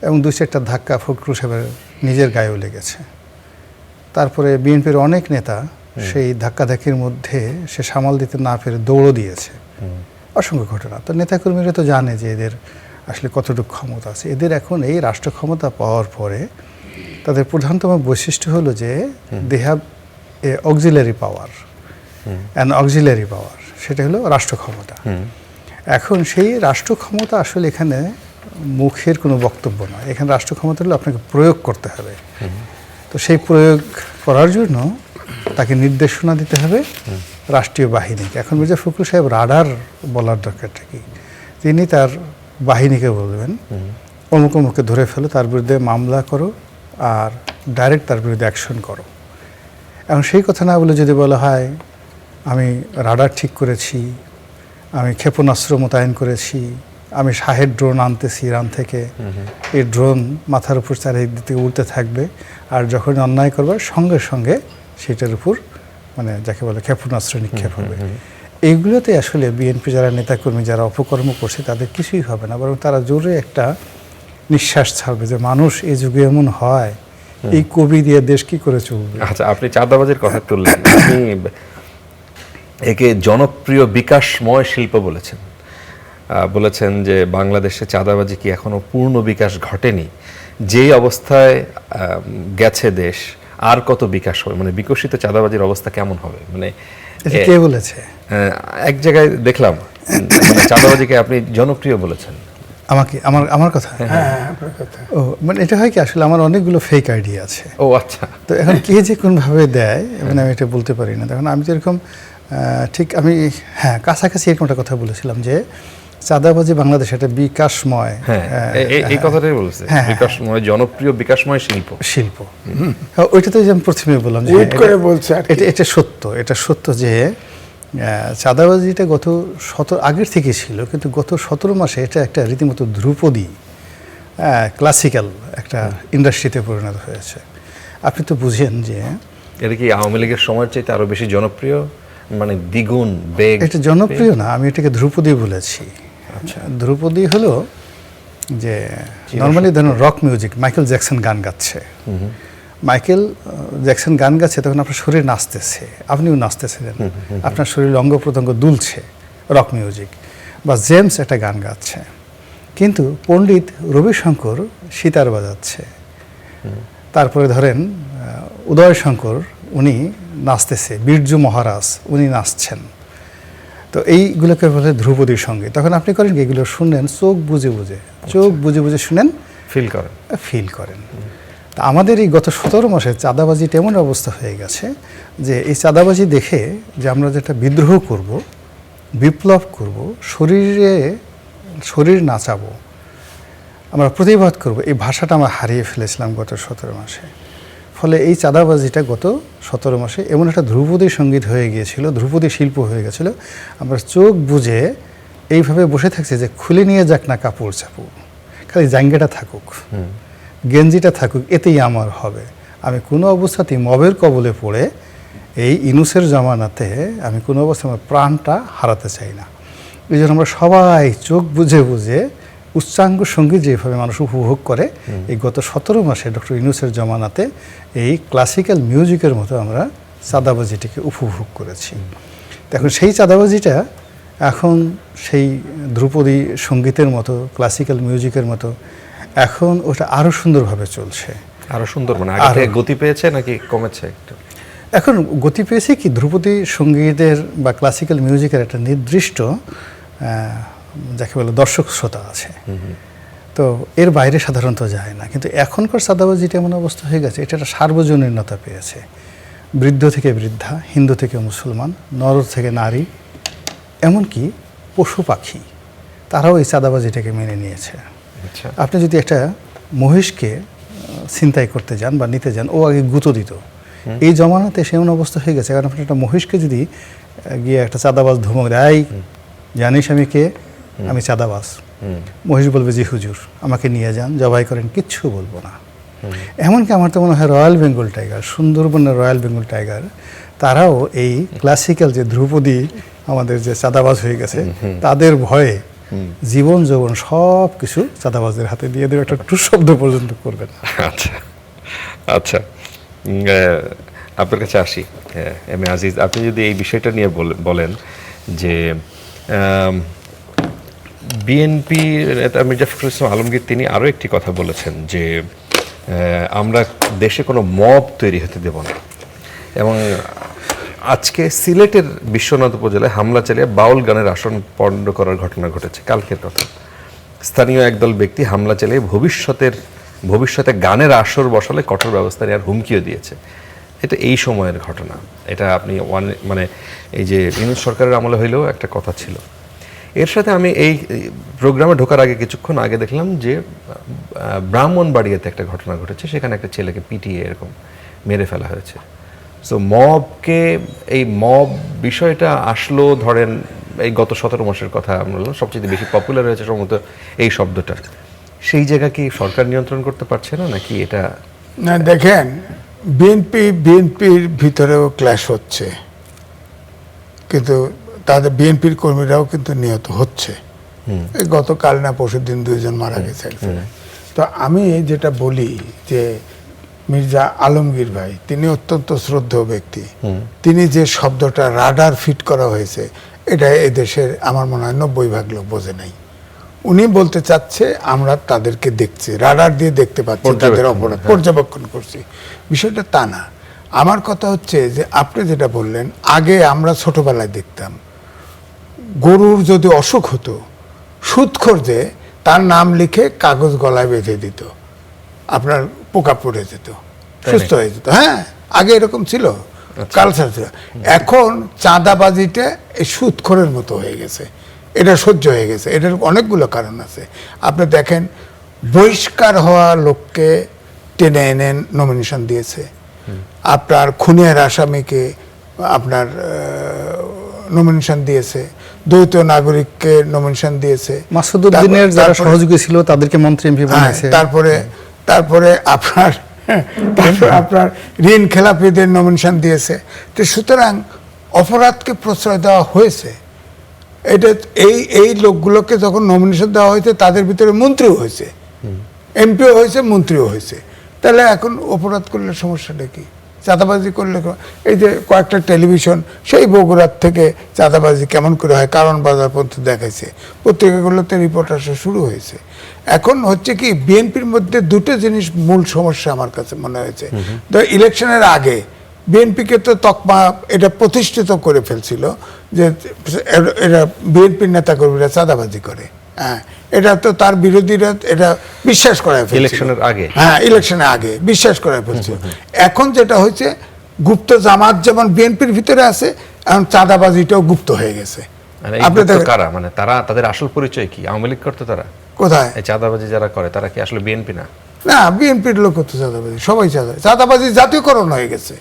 [SPEAKER 1] এবং 2-4টা ধাক্কা ফখরুল সাহেবের নিজের গায়েও লেগেছে। তারপরে বিএনপির অনেক নেতা সেই ধাক্কাধাক্কির মধ্যে সে সামাল দিতে না পেরে দৌড়ও দিয়েছে, অসংখ্য ঘটনা। তো নেতাকর্মীরা তো জানে যে এদের আসলে কতটুকু ক্ষমতা আছে। এদের এখন এই রাষ্ট্র ক্ষমতা পাওয়ার পরে তাদের প্রধানতম বৈশিষ্ট্য হলো যে they have a auxiliary power, an auxiliary power, সেটা হলো রাষ্ট্র ক্ষমতা। এখন সেই রাষ্ট্র ক্ষমতা আসলে এখানে মুখের কোনো বক্তব্য নয়, এখানে রাষ্ট্র ক্ষমতা হলো আপনাকে প্রয়োগ করতে হবে। তো সেই প্রয়োগ করার জন্য তাকে নির্দেশনা দিতে হবে, রাষ্ট্রীয় বাহিনীকে। এখন মির্জা ফখরুল সাহেব রাডার বলার দরকারটা কি? তিনি তার বাহিনীকে বলবেন অমুক অমুককে ধরে ফেলো, তার বিরুদ্ধে মামলা করো আর ডাইরেক্ট তার বিরুদ্ধে অ্যাকশন করো। এখন সেই কথা না বলে যদি বলা হয় আমি রাডার ঠিক করেছি, আমি ক্ষেপণাস্ত্র মোতায়েন করেছি, আমি শাহের ড্রোন আনতেছি ইরান থেকে, এই ড্রোন মাথার উপর চারিদিক থেকে উড়তে থাকবে, আর যখন অন্যায় করবে সঙ্গে সঙ্গে সেটার উপর মানে যাকে বলে ক্ষেপণাস্ত্র নিক্ষেপ হবে। এইগুলোতে আসলে বিএনপি যারা নেতাকর্মী যারা অপকর্ম করছে তাদের কিছুই হবে না, বরং তারা জোরে একটা নিঃশ্বাস ছাড়বে যে মানুষ এই যুগে এমন হয়, এই কবি দিয়ে দেশ কি করে চলবে।
[SPEAKER 3] আচ্ছা, আপনি চাঁদাবাজির কথা তুললেন, আপনি একে জনপ্রিয় বিকাশময় শিল্প বলেছেন। বলেছেন যে বাংলাদেশে চাঁদাবাজি কি এখনো পূর্ণ বিকাশ ঘটেনি, যেই অবস্থায় গেছে দেশ আর কত বিকাশ হবে, মানে বিকশিত চাঁদাবাজির অবস্থা কেমন হবে? মানে
[SPEAKER 1] এটা কে বলেছে?
[SPEAKER 3] এক জায়গায় দেখলাম মানে চাঁদাবাজিকে আপনি জনপ্রিয় বলেছেন।
[SPEAKER 1] আমাকে আমার কথা? ও মানে এটা হয় কি, আসলে আমার অনেকগুলো ফেক আইডিয়া আছে।
[SPEAKER 3] ও আচ্ছা।
[SPEAKER 1] তো এখন কে যে কোনভাবে দেয় মানে আমি এটা বলতে পারি না। তখন আমি যেরকম ঠিক আমি কাছাকাছি এরকম একটা কথা বলেছিলাম যে চাঁদাবাজি বাংলাদেশ একটা বিকাশময়,
[SPEAKER 3] এই কথাটাই বলছে, বিকাশময়, জনপ্রিয় বিকাশময় শিল্প।
[SPEAKER 1] ওইটা তো আমি প্রথমে বললাম যে এটা সত্য যে চাঁদাবাজিটা গত আগের থেকে ছিল, কিন্তু গত 17 মাসে এটা একটা রীতিমতো ধ্রুপদী ক্লাসিক্যাল একটা ইন্ডাস্ট্রিতে পরিণত হয়েছে। আপনি তো বুঝেন যে
[SPEAKER 3] এটা কি আওয়ামী লীগের সময়ের চাইতে আরো বেশি জনপ্রিয়, মানে দ্বিগুণ বেগ?
[SPEAKER 1] এটা জনপ্রিয় না, আমি এটাকে ধ্রুপদী বলেছি। আচ্ছা, ধ্রুপদী হলো যে নর্মালি ধরুন রক মিউজিক, মাইকেল জ্যাকসন গান গাচ্ছে, মাইকেল জ্যাকসন গান গাচ্ছে, তখন আপনার শরীর নাচতেছে, আপনিও নাচতেছিলেন, আপনার শরীর অঙ্গ প্রত্যঙ্গ দুলছে, রক মিউজিক। বা জেমস একটা গান গাচ্ছে, কিন্তু পণ্ডিত রবিশঙ্কর সিতার বাজাচ্ছে, তারপরে ধরেন উদয় শঙ্কর উনি নাচতেছে, বিরজু মহারাজ উনি নাচছেন। তো এইগুলোকে বলে ধ্রুপদী সঙ্গীত। তখন আপনি করেন কি, এগুলো শুনেন চোখ বুঝে বুঝে শুনেন, ফিল করেন। তা আমাদের এই গত 17 মাসে চাঁদাবাজিটা এমন অবস্থা হয়ে গেছে যে এই চাঁদাবাজি দেখে যে আমরা যেটা বিদ্রোহ করব, বিপ্লব করব, শরীর নাচাবো, আমরা প্রতিবাদ করব, এই ভাষাটা আমরা হারিয়ে ফেলেছিলাম গত 17 মাসে। ফলে এই চাঁদাবাজিটা গত 17 মাসে এমন একটা ধ্রুপদী সঙ্গীত হয়ে গিয়েছিল, ধ্রুপদী শিল্প হয়ে গেছিল। আমরা চোখ বুঝে এইভাবে বসে থাকছি যে খুলে নিয়ে যাক না কাপড় চাপড়, খালি জাঙ্গিটা থাকুক, গেঞ্জিটা থাকুক, এতেই আমার হবে। আমি কোনো অবস্থাতেই মবের কবলে পড়ে এই ইনুসের জমানাতে আমি কোনো অবস্থায় আমার প্রাণটা হারাতে চাই না। এই জন্য আমরা সবাই চোখ বুঝে উচ্চাঙ্গ সঙ্গীত যেভাবে মানুষ উপভোগ করে, এই গত 17 মাসে ডক্টর ইউনূসের জমানাতে এই ক্লাসিক্যাল মিউজিকের মতো আমরা চাঁদাবাজিটিকে উপভোগ করেছি। এখন সেই চাঁদাবাজিটা এখন সেই ধ্রুপদী সঙ্গীতের মতো, ক্লাসিক্যাল মিউজিকের মতো এখন ওটা আরও সুন্দরভাবে চলছে।
[SPEAKER 3] আরও সুন্দর মানে আগে থেকে গতি পেয়েছে নাকি কমেছে একটু?
[SPEAKER 1] এখন গতি পেয়েছে কি, ধ্রুপদী সঙ্গীতের বা ক্লাসিক্যাল মিউজিকের একটা নির্দিষ্ট যাকে বলে দর্শক শ্রোতা আছে, তো এর বাইরে সাধারণত যায় না। কিন্তু এখনকার চাঁদাবাজিটা এমন অবস্থা হয়ে গেছে, এটা একটা সার্বজনীনতা পেয়েছে। বৃদ্ধ থেকে বৃদ্ধা, হিন্দু থেকে মুসলমান, নর থেকে নারী, এমনকি পশু পাখি, তারাও এই চাঁদাবাজিটাকে মেনে নিয়েছে। আপনি যদি একটা মহিষকে ছিনতাই করতে যান বা নিতে যান, ও আগে গুঁতো দিত। এই জমানাতে সেমন অবস্থা হয়ে গেছে, কারণ আপনি একটা মহিষকে যদি গিয়ে একটা চাঁদাবাজ ধমক দেয়, জানিস আমি কে, আমি চাঁদাবাজ, মহিষ বলবে জি হুজুর, আমাকে নিয়ে যান, জবাই করেন, কিচ্ছু বলবো না। এমনকি আমার তো মনে হয় রয়্যাল বেঙ্গল টাইগার, সুন্দরবনের রয়্যাল বেঙ্গল টাইগার, তারাও এই ক্লাসিক্যাল যে ধ্রুপদী আমাদের যে চাঁদাবাজ হয়ে গেছে, তাদের ভয়ে জীবন যৌবন সব কিছু চাঁদাবাজদের হাতে দিয়ে দেবে, একটা টু শব্দ পর্যন্ত করবে না।
[SPEAKER 3] আচ্ছা আচ্ছা, আপনার কাছে আসি এম এ আজিজ, আপনি যদি এই বিষয়টা নিয়ে বলেন যে বিএনপি নেতা মির্জা ফখরুল ইসলাম আলমগীর তিনি আরও একটি কথা বলেছেন যে আমরা দেশে কোনো মব তৈরি হতে দেব না, এবং আজকে সিলেটের বিশ্বনাথ উপজেলায় হামলা চালিয়ে বাউল গানের আসন পণ্ড করার ঘটনা ঘটেছে, কালকের কথা। স্থানীয় একদল ব্যক্তি হামলা চালিয়ে ভবিষ্যতে গানের আসর বসালে কঠোর ব্যবস্থা নেওয়ার হুমকিও দিয়েছে। এটা এই সময়ের ঘটনা, এটা আপনি মানে এই যে ইউনূস সরকারের আমলে হইলেও একটা কথা ছিল। এর সাথে আমি এই প্রোগ্রামে ঢোকার আগে কিছুক্ষণ আগে দেখলাম যে ব্রাহ্মণবাড়িয়াতে একটা ঘটনা ঘটেছে, সেখানে একটা ছেলেকে পিটিয়ে এরকম মেরে ফেলা হয়েছে। সো মবকে, এই মব বিষয়টা আসলো ধরেন এই গত 17 মাসের কথা আমরা বললাম, সবচেয়ে বেশি পপুলার হয়েছে সম্ভবত এই শব্দটা। সেই জায়গা কি সরকার নিয়ন্ত্রণ করতে পারছে না, নাকি এটা?
[SPEAKER 2] না, দেখেন, বিএনপির ভিতরেও ক্ল্যাশ হচ্ছে, কিন্তু তাদের বিএনপির কর্মীরাও কিন্তু নিহত হচ্ছে। এই গতকাল না পরশুদিন 2 জন মারা গেছে। তো আমি যেটা বলি যে মির্জা আলমগীর ভাই, তিনি অত্যন্ত শ্রদ্ধেয় ব্যক্তি। তিনি যে শব্দটা রাডার ফিট করা হয়েছে, এটা এদেশের আমার মনে হয় 90 ভাগ লোক বোঝে নাই। উনি বলতে চাচ্ছে আমরা তাদেরকে দেখছি, রাডার দিয়ে দেখতে পাচ্ছি, তাদের অপরাধ পর্যবেক্ষণ করছি। বিষয়টা তা না। আমার কথা হচ্ছে যে আপনি যেটা বললেন, আগে আমরা ছোটবেলায় দেখতাম গরুর যদি অসুখ হতো, সুদখোর যে তার নাম লিখে কাগজ গলায় বেঁধে দিত, আপনার পোকা পড়ে যেত, সুস্থ হয়ে যেত। হ্যাঁ, আগে এরকম ছিল, কালচার ছিল। এখন চাঁদাবাজিটা এই সুদখোরের মতো হয়ে গেছে, এটা সহ্য হয়ে গেছে। এটার অনেকগুলো কারণ আছে। আপনি দেখেন, বহিষ্কার হওয়া লোককে টেনে এনে নমিনেশন দিয়েছে, আপনার খুনের আসামিকে আপনার নমিনেশন দিয়েছে, দ্বৈত নাগরিককে নমিনেশন দিয়েছে,
[SPEAKER 1] মাসুদউদ্দিনের যারা সহযোগী ছিল তাদেরকে মন্ত্রী এমপি বানিয়েছে।
[SPEAKER 2] তারপরে আপনার ঋণ খেলাপিদের নমিনেশন দিয়েছে। তো সুতরাং অপরাধকে প্রশ্রয় দেওয়া হয়েছে। এটা এই লোকগুলোকে যখন নমিনেশন দেওয়া হয়েছে, তাদের ভিতরে মন্ত্রীও হয়েছে, এমপিও হয়েছে, মন্ত্রীও হয়েছে। তাহলে এখন অপরাধ করলে সমস্যাটা কি? চাঁদাবাজি করলে, এই যে কয়েকটা টেলিভিশন সেই বগুড়ার থেকে চাঁদাবাজি কেমন করে হয় কারণ বাজার পর্যন্ত দেখাইছে, পত্রিকাগুলোতে রিপোর্ট আসা শুরু হয়েছে। এখন হচ্ছে কি, বিএনপির মধ্যে দুটো জিনিস মূল সমস্যা আমার কাছে মনে হয়েছে। ইলেকশনের আগে বিএনপিকে তো তকমা এটা প্রতিষ্ঠিত করে ফেলছিল যে এরা বিএনপির নেতাকর্মীরা চাঁদাবাজি করে। হ্যাঁ, এটা তো তার বিরোধীরা এটা বিশ্বাস করায় ফেলছিল
[SPEAKER 3] ইলেকশনের আগে।
[SPEAKER 2] হ্যাঁ, ইলেকশনের আগে বিশ্বাস করায় ফেলছিল। এখন যেটা হয়েছে, গুপ্ত জামাত যেমন বিএনপির ভিতরে আছে, এখন চাঁদাবাজিটাও গুপ্ত হয়ে গেছে।
[SPEAKER 3] আপনি কারা, মানে তারা, তাদের আসল পরিচয় কি? আওয়ামী লীগ করতো তারা?
[SPEAKER 2] কোথায়?
[SPEAKER 3] এই চাঁদাবাজি যারা করে তারা কি আসলে বিএনপি না?
[SPEAKER 2] না, বিএনপির লোক তো চাঁদাবাজি, সবাই চাঁদাবাজি জাতীয়করণ হয়ে গেছে।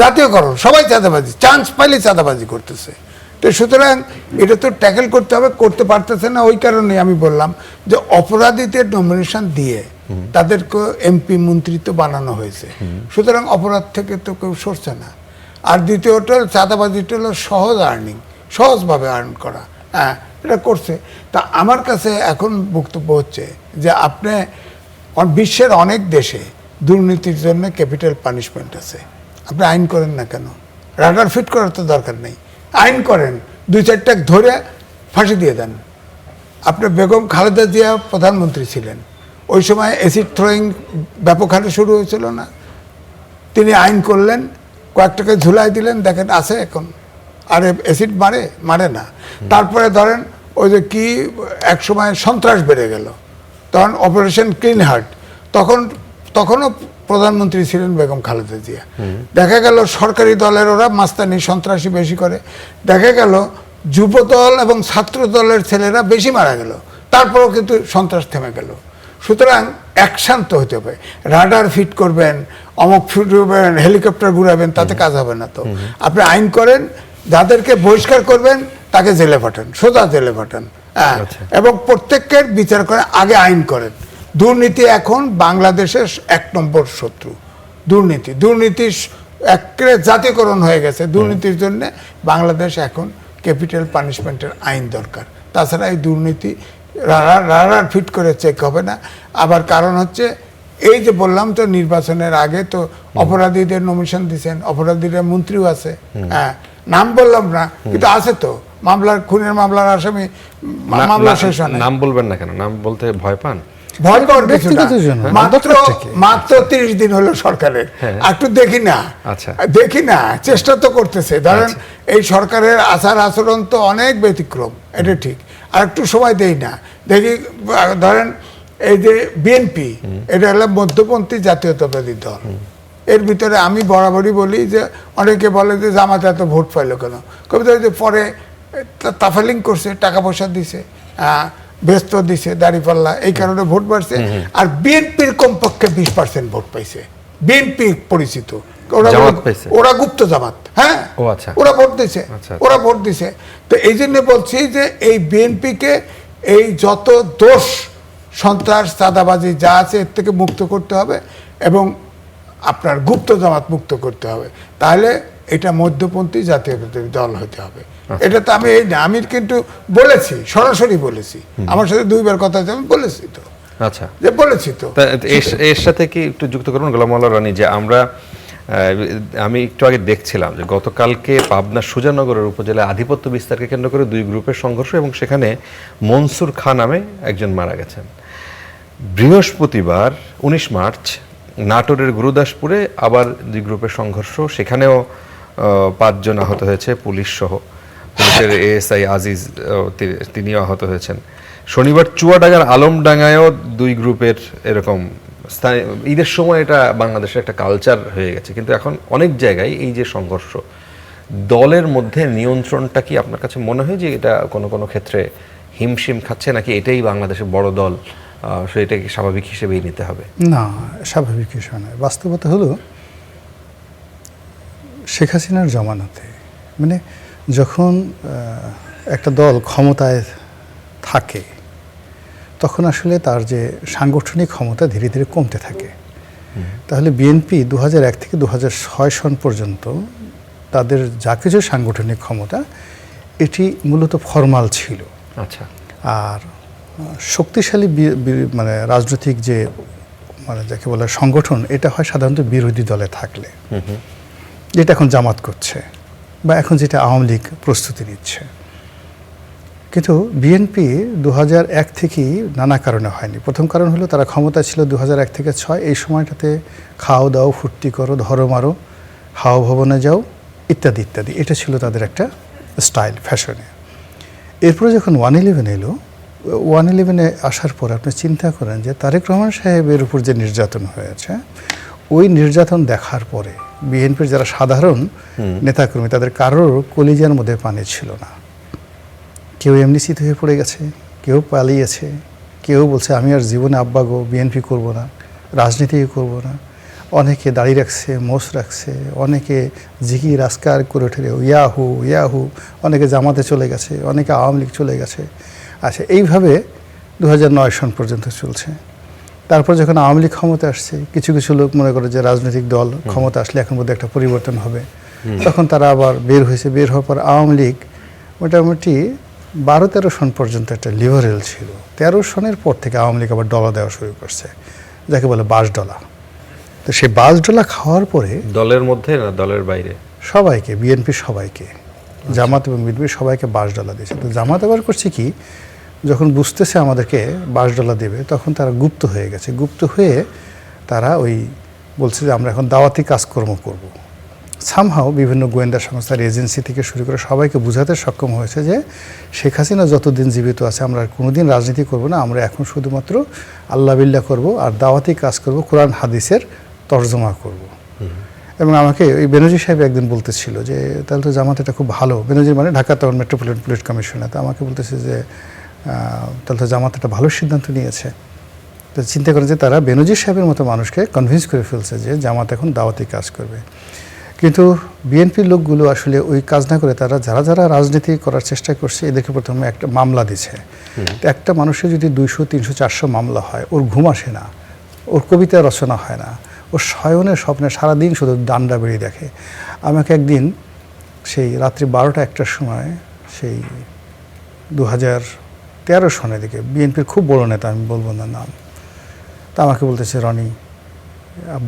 [SPEAKER 2] জাতীয়করণ, সবাই চাঁদাবাজি, চান্স পাইলে চাঁদাবাজি করতেছে। তো সুতরাং এটা তো ট্যাকেল করতে হবে, করতে পারতেছে না। ওই কারণে আমি বললাম যে অপরাধীদের নমিনেশন দিয়ে তাদেরকে এমপি মন্ত্রী তো বানানো হয়েছে, সুতরাং অপরাধ থেকে তো কেউ সরছে না। আর দ্বিতীয়টা, চাঁদাবাজিটা হলো সহজ আর্নিং, সহজভাবে আর্ন করা। হ্যাঁ, এটা করছে। তা আমার কাছে এখন বক্তব্য হচ্ছে যে আপনি বিশ্বের অনেক দেশে দুর্নীতির জন্য ক্যাপিটাল পানিশমেন্ট আছে, আপনি আইন করেন না কেন? রাডার ফিট করার তো দরকার নেই, আইন করেন, 2-4টা ধরে ফাঁসি দিয়ে দেন। আপনি বেগম খালেদা জিয়া প্রধানমন্ত্রী ছিলেন, ওই সময় অ্যাসিড থ্রোয়িং ব্যাপক হারে শুরু হয়েছিল না? তিনি আইন করলেন, কয়েকটাকে ঝুলাই দিলেন, দেখেন আছে এখন। আরে অ্যাসিড মারে না। তারপরে ধরেন ওই যে কি এক সময় সন্ত্রাস বেড়ে গেল, তখন অপারেশন ক্লিন হার্ট, তখনও প্রধানমন্ত্রী ছিলেন বেগম খালেদা জিয়া। দেখা গেল সরকারি দলের ওরা মাস্তানি সন্ত্রাসী বেশি করে, দেখা গেল যুব দল এবং ছাত্র দলের ছেলেরা বেশি মারা গেল, তারপরেও কিন্তু সন্ত্রাস থেমে গেল। সুতরাং অ্যাকশন তো হতে হবে। রাডার ফিট করবেন, অমক ফিট করবেন, হেলিকপ্টার ঘুরাবেন, তাতে কাজ হবে না তো। আপনি আইন করেন, যাদেরকে বহিষ্কার করবেন তাকে জেলে পাঠান, সোজা জেলে পাঠান। হ্যাঁ, এবং প্রত্যেকের বিচার করে আগে আইন করেন। দুর্নীতি এখন বাংলাদেশের 1 নম্বর শত্রু। দুর্নীতি একেবারে জাতীয়করণ হয়ে গেছে। দুর্নীতির জন্য বাংলাদেশ এখন ক্যাপিটাল পানিশমেন্টের আইন দরকার। তাছাড়া এই দুর্নীতি রাডার ফিট করে চেক হবে না। আবার কারণ হচ্ছে এই যে বললাম তো, নির্বাচনের আগে তো অপরাধীদের নমিনেশন দিচ্ছেন, অপরাধীরা মন্ত্রীও আছে। হ্যাঁ, নাম বললাম না, কিন্তু আছে তো, খুনের মামলার আসামি, মামলা শেষ হয় না।
[SPEAKER 3] নাম বলবেন না কেন? নাম বলতে ভয় পান?
[SPEAKER 2] ভয় পাওয়ার কিছু না, মাত্র 30 দিন হলো সরকারের, একটু দেখি না, চেষ্টা তো করতেছে। ধরেন এই সরকারের আচার আচরণ তো অনেক ব্যতিক্রম, এটা ঠিক। আর একটু সময় দেই না, দেখি। ধরেন এই যে বিএনপি, এটা হলো মধ্যপন্থী জাতীয়তাবাদী দল। এর ভিতরে আমি বরাবরই বলি যে অনেকে বলে যে জামাত এত ভোট পাইলো কেন, কবিতা যে পরে তাফালিং করছে, টাকা পয়সা দিছে, ব্যস্ত দিছে, দাঁড়িপাল্লা, এই কারণে ভোট বাড়ছে। আর বিএনপির কমপক্ষে 20% ভোট পাইছে, বিএনপি পরিচিত, ওরা গুপ্ত জামাত, হ্যাঁ ওরা ভোট দিছে, ওরা ভোট দিছে। তো এই জন্য বলছি যে এই বিএনপিকে এই যত দোষ, সন্ত্রাস, চাঁদাবাজি যা আছে এর থেকে মুক্ত করতে হবে এবং আপনার গুপ্ত জামাত মুক্ত করতে হবে, তাহলে এটা মধ্যপন্থী জাতীয় দল হতে হবে। এটা তো আমি কিন্তু বলেছি, সরাসরি বলেছি, আমার সাথে 2বার কথা হয়েছে, আমি বলেছি তো, আচ্ছা যে বলেছি তো।
[SPEAKER 3] এর সাথে কি একটু যুক্ত করুন গোলাম মোল্লা রনি, যে আমি একটু আগে দেখছিলাম যে গতকালকে পাবনা সুজানগরের উপজেলায় আধিপত্য বিস্তারকে কেন্দ্র করে 2 গ্রুপের সংঘর্ষ এবং সেখানে মনসুর খান নামে একজন মারা গেছেন। বৃহস্পতিবার 19 মার্চ নাটোরের গুরুদাসপুরে আবার 2 গ্রুপের সংঘর্ষ, সেখানেও 5 জন আহত হয়েছে, পুলিশ সহ। পুলিশের এএসআই আজিজ তিনিও আহত হয়েছেন। শনিবার চুয়াডাঙ্গার আলমডাঙ্গায়ও 2 গ্রুপের এরকম ঈদের সময় এটা বাংলাদেশের একটা কালচার হয়ে গেছে, কিন্তু এখন অনেক জায়গায় এই যে সংঘর্ষ, দলের মধ্যে নিয়ন্ত্রণটা কি আপনার কাছে মনে হয় যে এটা কোনো কোনো ক্ষেত্রে হিমশিম খাচ্ছে, নাকি এটাই বাংলাদেশের বড় দল, সেটাকে স্বাভাবিক হিসেবেই নিতে হবে?
[SPEAKER 1] না, স্বাভাবিক হিসেবে নয়। বাস্তবতা হলো শেখ হাসিনার জমানাতে, মানে যখন একটা দল ক্ষমতায় থাকে তখন আসলে তার যে সাংগঠনিক ক্ষমতা ধীরে ধীরে কমতে থাকে। তাহলে বিএনপি 2001 থেকে 2006 সন পর্যন্ত তাদের যা কিছু সাংগঠনিক ক্ষমতা এটি মূলত ফরমাল ছিল।
[SPEAKER 3] আচ্ছা।
[SPEAKER 1] আর শক্তিশালী মানে রাজনৈতিক যে মানে যাকে বলে সংগঠন, এটা হয় সাধারণত বিরোধী দলে থাকলে, যেটা এখন জামাত করছে বা এখন যেটা আওয়ামী লীগ প্রস্তুতি নিচ্ছে। কিন্তু বিএনপি 2001 থেকেই নানা কারণে হয়নি। প্রথম কারণ হলো তারা ক্ষমতা ছিল 2001 থেকে 2006, এই সময়টাতে খাও দাও, ফুর্তি করো, ধরো মারো, হাও ভবনে যাও, ইত্যাদি ইত্যাদি, এটা ছিল তাদের একটা স্টাইল, ফ্যাশনে। এরপরে যখন 111 এলো, 111-এ আসার পর আপনি চিন্তা করেন যে তারেক রহমান সাহেবের উপর যে নির্যাতন হয়েছে, ওই নির্যাতন দেখার পরে বিএনপির যারা সাধারণ নেতাকর্মী তাদের কারোর কলিজার মধ্যে পানি ছিল না। কেউ এমনি চিত হয়ে পড়ে গেছে, কেউ পালিয়েছে, কেউ বলছে আমি আর জীবনে আব্বা গো বিএনপি করবো না, রাজনীতি করবো না। অনেকে দাড়ি রাখছে, মোষ রাখছে, অনেকে জিকি রাজকার করে ওঠে ইয়াহু ইয়াহু, অনেকে জামাতে চলে গেছে, অনেকে আওয়ামী লীগ চলে গেছে। আচ্ছা, এইভাবে 2009 সন পর্যন্ত চলছে। তারপর যখন আওয়ামী লীগ ক্ষমতা আসছে, কিছু কিছু লোক মনে করে যে রাজনৈতিক দল ক্ষমতা আসলে এখন বোধহয় একটা পরিবর্তন হবে, তখন তারা আবার বের হয়েছে। বের হওয়ার পর আওয়ামী লীগ মোটামুটি 12-13 সন পর্যন্ত একটা লিবারেল ছিল। 13 সনের পর থেকে আওয়ামী লীগ আবার ডলা দেওয়া শুরু করছে, যাকে বলে বাস ডলা। তো সেই বাস ডলা খাওয়ার পরে
[SPEAKER 3] দলের মধ্যে না দলের বাইরে
[SPEAKER 1] সবাইকে, বিএনপি সবাইকে, জামাত এবং বিএনপি সবাইকে বাস ডলা দিয়েছে। তো জামাত আবার করছে কি, যখন বুঝতেছে আমাদেরকে বাস ডলা দেবে, তখন তারা গুপ্ত হয়ে গেছে। গুপ্ত হয়ে তারা ওই বলছে যে আমরা এখন দাওয়াতি কাজকর্ম করব। সামহাও বিভিন্ন গোয়েন্দা সংস্থার এজেন্সি থেকে শুরু করে সবাইকে বোঝাতে সক্ষম হয়েছে যে শেখ হাসিনা যতদিন জীবিত আছে আমরা কোনোদিন রাজনীতি করব না, আমরা এখন শুধুমাত্র আল্লাহ বিল্লাহ করব আর দাওয়াতি কাজ করব, কোরআন হাদিসের তর্জমা করব। এবং আমাকে ওই বেনজির সাহেব একদিন বলতেছিল যে তাহলে তো জামাত এটা খুব ভালো, বেনজির মানে Dhaka town metropolitan police commissioner, তো আমাকে বলতেছে যে তাহলে তো জামাত একটা ভালো সিদ্ধান্ত নিয়েছে। তো চিন্তা করেন যে তারা বেনজির সাহেবের মতো মানুষকে কনভিন্স করে ফেলছে যে জামাত এখন দাওয়াতি কাজ করবে। কিন্তু বিএনপির লোকগুলো আসলে ওই কাজ না করে তারা যারা যারা রাজনীতি করার চেষ্টা করছে এদেরকে প্রথমে একটা মামলা দিছে। একটা মানুষের যদি 200, 300, 400 মামলা হয়, ওর ঘুম আসে না, ওর কবিতা রচনা হয় না, ওর শয়নের স্বপ্নে সারাদিন শুধু ডান্ডা বেরিয়ে দেখে। আমাকে একদিন সেই রাত্রি 12টা-1টার সময় সেই 2013 সনের দিকে বিএনপির খুব বড় নেতা, আমি বলবো না নাম, তা আমাকে বলতেছে রনি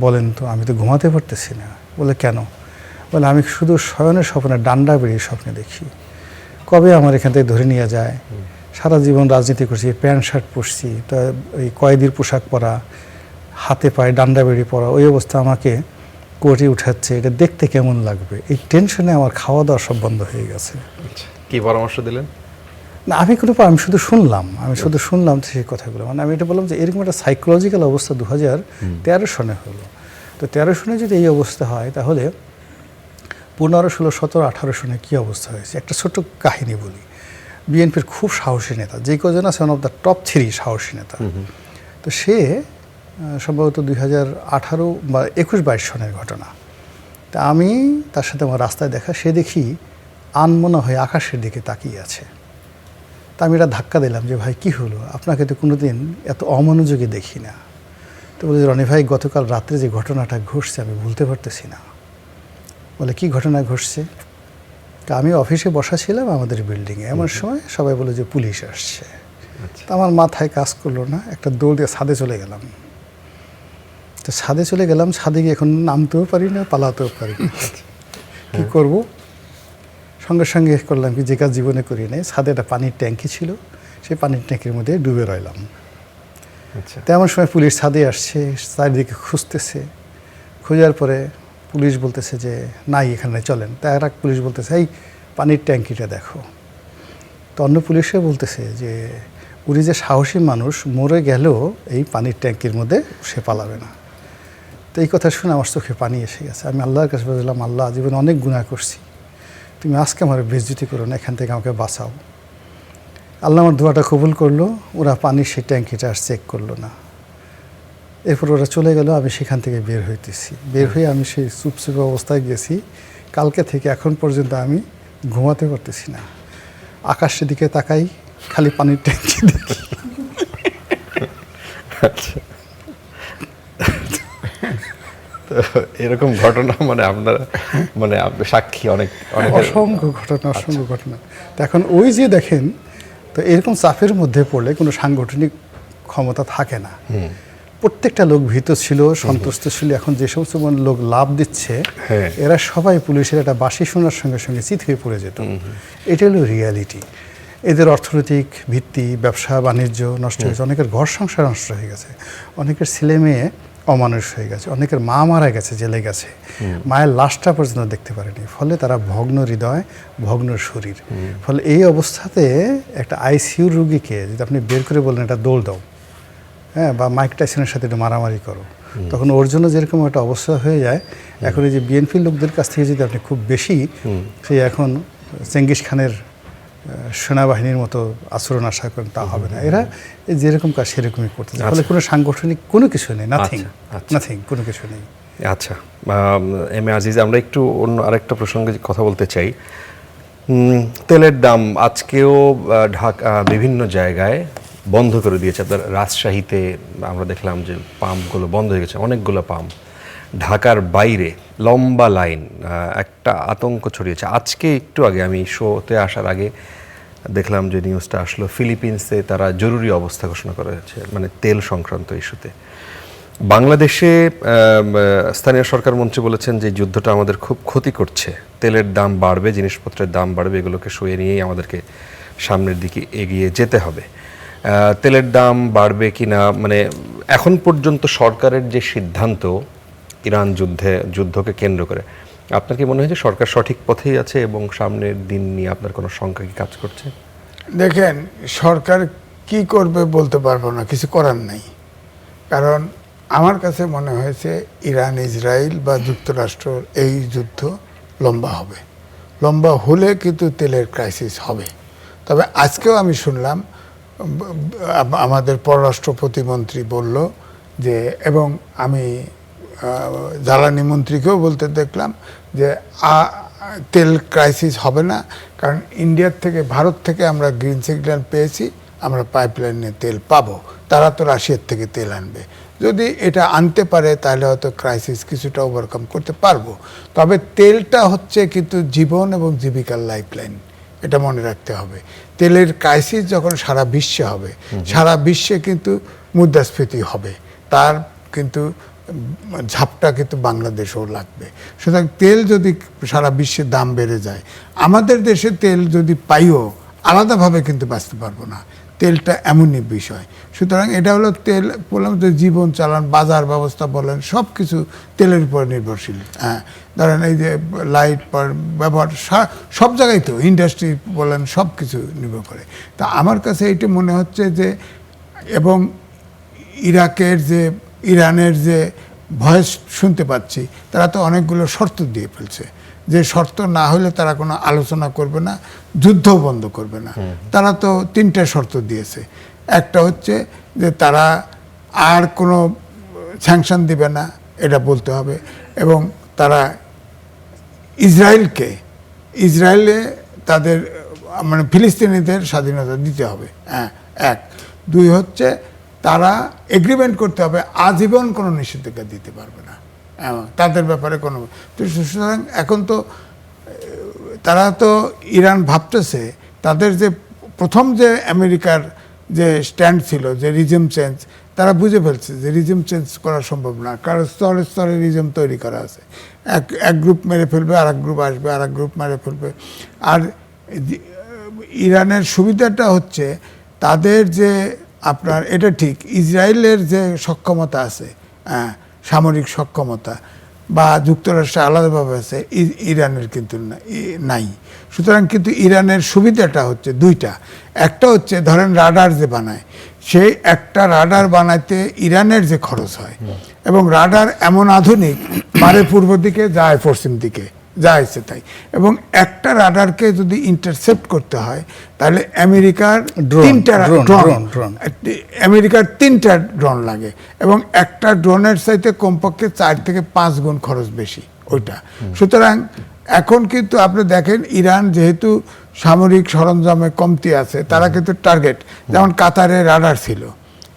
[SPEAKER 1] বলেন তো, আমি তো ঘুমাতে পারতেছি না। বলে কেন? বলে আমি শুধু শয়নের স্বপ্নে ডান্ডা বেরিয়ে স্বপ্নে দেখি, কবে আমার এখান থেকে ধরে নিয়ে যায়। সারা জীবন রাজনীতি করছি, প্যান্ট শার্ট পরছি, তা ওই কয়েদির পোশাক পরা, হাতে পায়ে ডান্ডা বেরিয়ে পড়া, ওই অবস্থা আমাকে কোর্টে উঠাচ্ছে, এটা দেখতে কেমন লাগবে। এই টেনশনে আমার খাওয়া দাওয়া সব বন্ধ হয়ে গেছে।
[SPEAKER 3] কি পরামর্শ দিলেন?
[SPEAKER 1] না আমি আমি শুধু শুনলাম সেই কথাগুলো। মানে আমি এটা বললাম যে এরকম একটা সাইকোলজিক্যাল অবস্থা 2013 সনে হলো। তো 13 সনে যদি এই অবস্থা হয় তাহলে 15, 16, 17, 18 সনে কী অবস্থা হয়েছে? একটা ছোট্ট কাহিনী বলি। বিএনপির খুব সাহসী নেতা, যে কজন আছে ওয়ান অফ দ্য টপ 3 সাহসী নেতা। তো সে সম্ভবত 2018 বা 21-22 সনের ঘটনা। তা আমি তার সাথে আমার রাস্তায় দেখা, সে দেখি আনমনা হয়ে আকাশের দিকে তাকিয়ে আছে। তা আমি এটা ধাক্কা দিলাম যে ভাই কী হলো, আপনাকে তো কোনোদিন এত অমনোযোগী দেখি না। তো বলে রনি ভাই, গতকাল রাত্রে যে ঘটনাটা ঘটছে আমি ভুলতে পারতেছি না। বলে কি ঘটনা ঘটছে? তা আমি অফিসে বসা ছিলাম আমাদের বিল্ডিংয়ে, এমন সময় সবাই বলে যে পুলিশ আসছে। তা আমার মাথায় কাজ করলো না, একটা দৌড় দিয়ে ছাদে চলে গেলাম। তো ছাদে চলে গেলাম, ছাদে গিয়ে এখন নামতেও পারি না, পালাতেও পারি না। কী করব? সঙ্গে সঙ্গে করলাম কি, যে কাজ জীবনে করি নাই, ছাদে একটা পানির ট্যাঙ্কি ছিল, সেই পানির ট্যাঙ্কির মধ্যে ডুবে রইলাম। তেমন সময় পুলিশ ছাদে আসছে, চারিদিকে খুঁজতেছে। খোঁজার পরে পুলিশ বলতেছে যে নাই, এখানে চলেন। তা এক পুলিশ বলতেছে এই পানির ট্যাঙ্কিটা দেখো। তো অন্য পুলিশে বলতেছে যে উনি যে সাহসী মানুষ, মরে গেলেও এই পানির ট্যাঙ্কির মধ্যে সে পালাবে না। তো এই কথা শুনে আমার চোখে পানি এসে গেছে। আমি আল্লাহর কাছে বললাম, আল্লাহ, জীবনে অনেক গুনাহ করছি, তুমি আজকে আমার বেজ্জতি করো না, এখান থেকে আমাকে বাঁচাও। আল্লাহ আমার দোয়াটা কবুল করলো। ওরা পানির সেই ট্যাঙ্কিটা আর চেক করলো না। এরপর ওরা চলে গেল, আমি সেখান থেকে বের হইতেছি। বের হয়ে আমি সেই চুপচুপে অবস্থায় গেছি। কালকে থেকে এখন পর্যন্ত আমি ঘুমাতে পারতেছি না। আকাশের দিকে তাকাই, খালি পানির ট্যাঙ্কি দেখি।
[SPEAKER 3] তো এরকম ঘটনা মানে আপনারা মানে সাক্ষী অনেক
[SPEAKER 1] অসংখ্য ঘটনা। তো এখন ওই যে দেখেন, তো এরকম চাপের মধ্যে পড়লে কোনো সাংগঠনিক ক্ষমতা থাকে না। প্রত্যেকটা লোক ভীত ছিল, সন্তুষ্ট ছিল। এখন যে সমস্ত লোক লাভ দিচ্ছে, এরা সবাই পুলিশের একটা বাঁশি শোনার সঙ্গে সঙ্গে চিত হয়ে পড়ে যেত। এটা হলো রিয়ালিটি। এদের অর্থনৈতিক ভিত্তি, ব্যবসা বাণিজ্য নষ্ট হয়েছে, অনেকের ঘর সংসার নষ্ট হয়ে গেছে, অনেকের ছেলে মেয়ে অমানুষ হয়ে গেছে, অনেকের মা মারা গেছে, জেলে গেছে, মায়ের লাশটা পর্যন্ত দেখতে পারেনি। ফলে তারা ভগ্ন হৃদয়, ভগ্ন শরীর। ফলে এই অবস্থাতে একটা আইসিইউ রুগীকে যদি আপনি বের করে বলেন এটা দৌড় দাও, হ্যাঁ, বা মাইক টাইসনের সাথে একটু মারামারি করো, তখন ওর জন্য যেরকম একটা অবস্থা হয়ে যায়। এখন এই যে বিএনপির লোকদের কাছ থেকে যদি আপনি খুব বেশি, সেই এখন চেঙ্গিস খানের সেনাবাহিনীর মতো আচরণ আশা করেন, তা হবে না। এরা যেরকম কাজ সেরকমই করতে চায়। ফলে কোনো সাংগঠনিক কোনো কিছু নেই, নাথিং, কোনো কিছু নেই।
[SPEAKER 3] আচ্ছা, এম এ আজিজ, আমরা একটু অন্য আরেকটা প্রসঙ্গে কথা বলতে চাই। তেলের দাম আজকেও ঢাকা বিভিন্ন জায়গায় বন্ধ করে দিয়েছে। আপনার রাজশাহীতে আমরা দেখলাম যে পাম্পগুলো বন্ধ হয়ে গেছে, অনেকগুলো পাম্প। ঢাকার বাইরে লম্বা লাইন, একটা আতঙ্ক ছড়িয়েছে। আজকে একটু আগে আমি শোতে আসার আগে দেখলাম যে নিউজটা আসলো, ফিলিপিন্সে তারা জরুরি অবস্থা ঘোষণা করা হয়েছে, মানে তেল সংক্রান্ত ইস্যুতে। বাংলাদেশে স্থানীয় সরকার মন্ত্রী বলেছেন যে যুদ্ধটা আমাদের খুব ক্ষতি করছে, তেলের দাম বাড়বে, জিনিসপত্রের দাম বাড়বে, এগুলোকে সয়ে নিয়েই আমাদেরকে সামনের দিকে এগিয়ে যেতে হবে। তেলের দাম বাড়বে কি না, মানে এখন পর্যন্ত সরকারের যে সিদ্ধান্ত ইরান যুদ্ধকে কেন্দ্র করে, আপনার কি মনে হয় যে সরকার সঠিক পথেই আছে এবং সামনের দিন নিয়ে আপনার কোনো শঙ্কা কি কাজ করছে?
[SPEAKER 2] দেখেন, সরকার কি করবে বলতে পারবো না, কিছু করার নাই। কারণ আমার কাছে মনে হয়েছে ইরান, ইসরায়েল বা যুক্তরাষ্ট্র এই যুদ্ধ লম্বা হবে। লম্বা হলে কিন্তু তেলের ক্রাইসিস হবে। তবে আজকেও আমি শুনলাম আমাদের পররাষ্ট্র প্রতিমন্ত্রী বলল যে, এবং আমি জ্বালানি মন্ত্রীকেও বলতে দেখলাম যে তেল ক্রাইসিস হবে না, কারণ ইন্ডিয়ার থেকে, ভারত থেকে আমরা গ্রিন সিগন্যাল পেয়েছি, আমরা পাইপলাইনে তেল পাবো, তারা তো রাশিয়ার থেকে তেল আনবে। যদি এটা আনতে পারে তাহলে হয়তো ক্রাইসিস কিছুটা ওভারকাম করতে পারবো। তবে তেলটা হচ্ছে কিন্তু জীবন এবং জীবিকার লাইফলাইন, এটা মনে রাখতে হবে। তেলের ক্রাইসিস যখন সারা বিশ্বে হবে, সারা বিশ্বে কিন্তু মুদ্রাস্ফীতি হবে, তার কিন্তু ঝাপটা কিন্তু বাংলাদেশেও লাগবে। সুতরাং তেল যদি সারা বিশ্বে দাম বেড়ে যায়, আমাদের দেশে তেল যদি পাইও, আলাদাভাবে কিন্তু বাঁচতে পারবো না। তেলটা এমনই বিষয়। সুতরাং এটা হলো তেল, বললাম যে জীবন চালান, বাজার ব্যবস্থা বলেন, সব কিছু তেলের উপর নির্ভরশীল। হ্যাঁ, ধরেন এই যে লাইট ব্যবহার সব জায়গায় তো, ইন্ডাস্ট্রি বলেন, সব কিছু নির্ভর করে। তা আমার কাছে এইটা মনে হচ্ছে যে, এবং ইরানের যে ভয়েস শুনতে পাচ্ছি, তারা তো অনেকগুলো শর্ত দিয়ে ফেলছে, যে শর্ত না হলে তারা কোনো আলোচনা করবে না, যুদ্ধও বন্ধ করবে না। তারা তো 3টে শর্ত দিয়েছে। একটা হচ্ছে যে তারা আর কোনো স্যাংশন দিবে না, এটা বলতে হবে, এবং তারা ইসরায়েলে তাদের মানে ফিলিস্তিনিদের স্বাধীনতা দিতে হবে, হ্যাঁ, 1। 2 হচ্ছে তারা এগ্রিমেন্ট করতে হবে আজীবন কোনো নিষেধাজ্ঞা দিতে পারবে না, তাদের ব্যাপারে কোনো। তো সুতরাং এখন তো তারা তো ইরান ভাবতেছে তাদের যে প্রথম যে আমেরিকার যে স্ট্যান্ড ছিল যে রিজিম চেঞ্জ, তারা বুঝে ফেলছে যে রিজিম চেঞ্জ করা সম্ভব না, কারণ স্তরে স্তরে রিজিম তৈরি করা আছে। এক গ্রুপ মেরে ফেলবে, আর এক গ্রুপ আসবে, আর এক গ্রুপ মেরে ফেলবে। আর ইরানের সুবিধাটা হচ্ছে তাদের যে আপনার, এটা ঠিক, ইসরায়েলের যে সক্ষমতা আছে, সামরিক সক্ষমতা বা যুক্তরাষ্ট্রে আলাদাভাবে আছে, ইরানের কিন্তু নাই। সুতরাং কিন্তু ইরানের সুবিধাটা হচ্ছে 2টা। একটা হচ্ছে ধরেন রাডার যে বানায়, সেই একটা রাডার বানাইতে ইরানের যে খরচ হয়, এবং রাডার এমন আধুনিক, মারে পূর্ব দিকে যায় পশ্চিম দিকে, যা ইচ্ছে তাই, এবং একটা রাডারকে যদি ইন্টারসেপ্ট করতে হয় তাহলে আমেরিকার 3টা ড্রোন লাগে, এবং একটা ড্রোনের চাইতে কমপক্ষে 4 থেকে 5 গুণ খরচ বেশি ওইটা। সুতরাং এখন কিন্তু আপনি দেখেন ইরান যেহেতু সামরিক সরঞ্জামে কমতি আছে, তারা কিন্তু টার্গেট, যেমন কাতারে রাডার ছিল,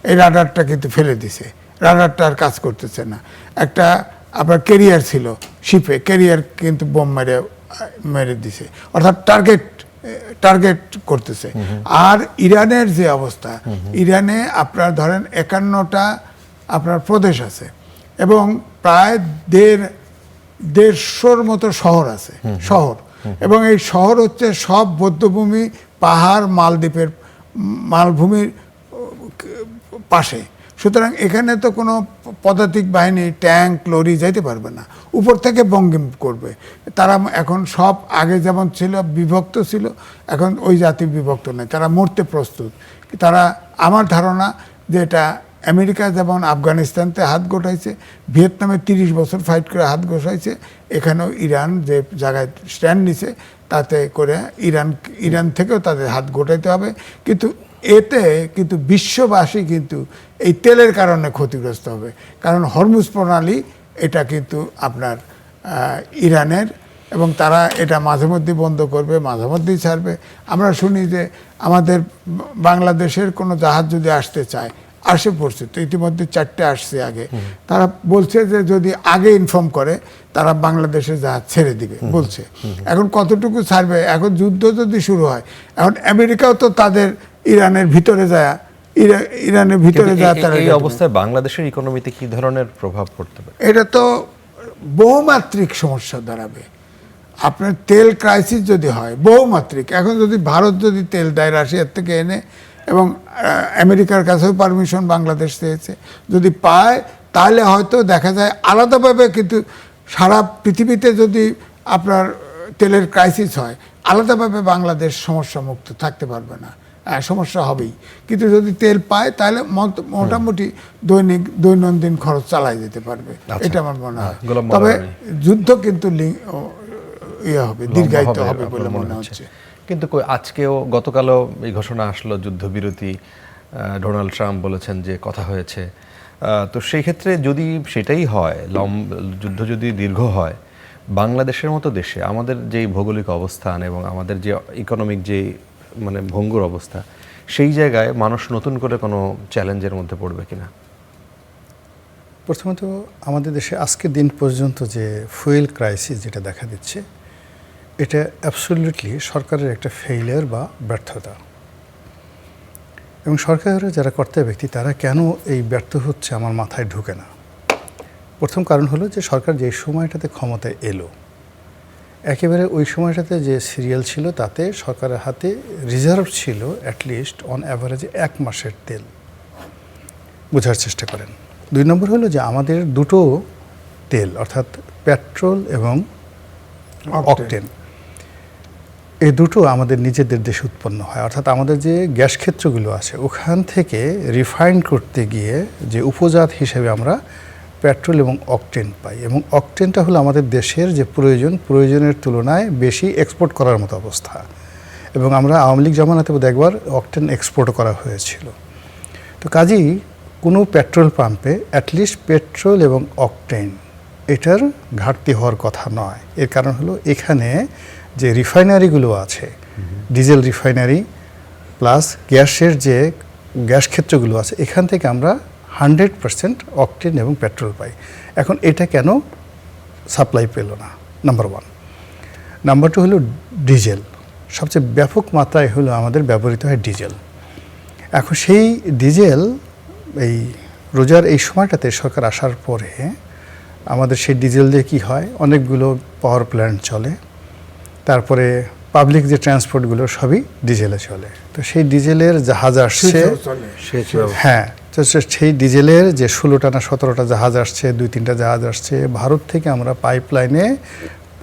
[SPEAKER 2] এই রাডারটা কিন্তু ফেলে দিছে, রাডারটা আর কাজ করতেছে না। একটা আপনার ক্যারিয়ার ছিল শিপে, ক্যারিয়ার কিন্তু বোম মেরে দিছে, অর্থাৎ টার্গেট করতেছে। আর ইরানের যে অবস্থা, ইরানে আপনার ধরেন 51টা আপনার প্রদেশ আছে, এবং প্রায় 150-150-র মতো শহর আছে, শহর, এবং এই শহর হচ্ছে সব বধ্যভূমি, পাহাড়, মালদ্বীপের মালভূমির পাশে। সুতরাং এখানে তো কোনো পদাতিক বাহিনী, ট্যাঙ্ক, লরি যাইতে পারবে না, উপর থেকে বঙ্গিম করবে। তারা এখন সব আগে যেমন ছিল, বিভক্ত ছিল, এখন ওই জাতি বিভক্ত নেই, তারা মরতে প্রস্তুত। তারা, আমার ধারণা যে এটা আমেরিকা যেমন আফগানিস্তানতে হাত গোটাইছে, ভিয়েতনামে 30 বছর ফাইট করে হাত গোটাইছে, এখানেও ইরান যে জায়গায় স্ট্যান্ড নিছে, তাতে করে ইরান থেকেও তাদের হাত গোটাইতে হবে। কিন্তু এতে কিন্তু বিশ্ববাসী কিন্তু এই তেলের কারণে ক্ষতিগ্রস্ত হবে, কারণ হরমুজ প্রণালী এটা কিন্তু আপনার ইরানের, এবং তারা এটা মাঝে মধ্যে বন্ধ করবে, মাঝে মধ্যেই ছাড়বে। আমরা শুনি যে আমাদের বাংলাদেশের কোনো জাহাজ যদি আসতে চায়, আসে পড়ছে তো ইতিমধ্যে 4টে আসছে আগে, তারা বলছে যে যদি আগে ইনফর্ম করে তারা বাংলাদেশের জাহাজ ছেড়ে দিবে বলছে। এখন কতটুকু ছাড়বে, এখন যুদ্ধ যদি শুরু হয়, এখন আমেরিকাও তো তাদের ইরানের ভিতরে যায়, তারা
[SPEAKER 3] এই অবস্থায় বাংলাদেশের ইকোনমিতে কি ধরনের প্রভাব পড়তে পারে?
[SPEAKER 2] এটা তো বহুমাত্রিক সমস্যা দাঁড়াবে। আপনার তেল ক্রাইসিস যদি হয়, বহুমাত্রিক। এখন যদি ভারত যদি তেল দেয় রাশিয়ার থেকে এনে, এবং আমেরিকার কাছেও পারমিশন বাংলাদেশ চেয়েছে, যদি পায় তাহলে হয়তো দেখা যায় আলাদাভাবে, কিন্তু সারা পৃথিবীতে যদি আপনার তেলের ক্রাইসিস হয়, আলাদাভাবে বাংলাদেশ সমস্যা মুক্ত থাকতে পারবে না, সমস্যা হবেই। কিন্তু যদি তেল পায় তাহলে মোটামুটি দৈনন্দিন খরচ চালাই যেতে পারবে, এটা আমার মনে হয়। তবে যুদ্ধ কিন্তু হবে, দীর্ঘায়িত হবে বলে মনে হচ্ছে।
[SPEAKER 3] কিন্তু আজকেও, গতকালও এই ঘোষণা আসলো যুদ্ধবিরতি, ডোনাল্ড ট্রাম্প বলেছেন যে কথা হয়েছে। তো সেই ক্ষেত্রে যদি সেটাই হয়, যুদ্ধ যদি দীর্ঘ হয়, বাংলাদেশের মতো দেশে আমাদের যেই ভৌগোলিক অবস্থান এবং আমাদের যে ইকোনমিক যে মানে ভঙ্গুর অবস্থা, সেই জায়গায় মানুষ নতুন করে কোনো চ্যালেঞ্জের মধ্যে পড়বে কিনা?
[SPEAKER 1] প্রথমত আমাদের দেশে আজকের দিন পর্যন্ত যে ফুয়েল ক্রাইসিস যেটা দেখা দিচ্ছে, এটা অ্যাবসলিউটলি সরকারের একটা ফেইলিয়ার বা ব্যর্থতা। এবং সরকারের যারা কর্তা ব্যক্তি, তারা কেন এই ব্যর্থ হচ্ছে আমার মাথায় ঢুকে না। প্রথম কারণ হলো যে সরকার যে সময়টাতে ক্ষমতায় এলো, একেবারে ওই সময়টাতে যে সিরিয়াল ছিল, তাতে সরকারের হাতে রিজার্ভ ছিল অ্যাটলিস্ট অন অ্যাভারেজে 1 মাসের তেল। বোঝার চেষ্টা করেন। 2 নম্বর হলো যে আমাদের দুটো তেল, অর্থাৎ পেট্রোল এবং অকটেন, এই দুটো আমাদের নিজেদের দেশে উৎপন্ন হয়। অর্থাৎ আমাদের যে গ্যাস ক্ষেত্রগুলো আছে, ওখান থেকে রিফাইন করতে গিয়ে যে উপজাত হিসেবে আমরা পেট্রোল এবং অকটেন পাই, এবং অকটেনটা হলো আমাদের দেশের যে প্রয়োজনের তুলনায় বেশি এক্সপোর্ট করার মতো অবস্থা, এবং আমরা আওয়ামী লীগ জামানাতে বোধ একবার অকটেন এক্সপোর্ট করা হয়েছিল। তো কাজেই কোনো পেট্রোল পাম্পে অ্যাটলিস্ট পেট্রোল এবং অকটেন এটার ঘাটতি হওয়ার কথা নয়। এর কারণ হলো এখানে যে রিফাইনারিগুলো আছে, ডিজেল রিফাইনারি প্লাস গ্যাসের যে গ্যাস ক্ষেত্রগুলো আছে, এখান থেকে আমরা 100% অকটেন এবং পেট্রোল পাই। এখন এটা কেন সাপ্লাই পেল না? নাম্বার 1। নাম্বার 2 হলো ডিজেল। সবচেয়ে ব্যাপক মাত্রায় হলো আমাদের ব্যবহৃত হয় ডিজেল। এখন সেই ডিজেল এই রোজার এই সময়টাতে সরকার আসার পরে আমাদের সেই ডিজেল দিয়ে কী হয়, অনেকগুলো পাওয়ার প্ল্যান্ট চলে, তারপরে পাবলিক যে ট্রান্সপোর্টগুলো সবই ডিজেলে চলে। তো সেই ডিজেলের জাহাজ আসছে, হ্যাঁ, তো সেই ডিজেলের যে 16টা না 17টা জাহাজ আসছে, 2-3টা জাহাজ আসছে ভারত থেকে, আমরা পাইপলাইনে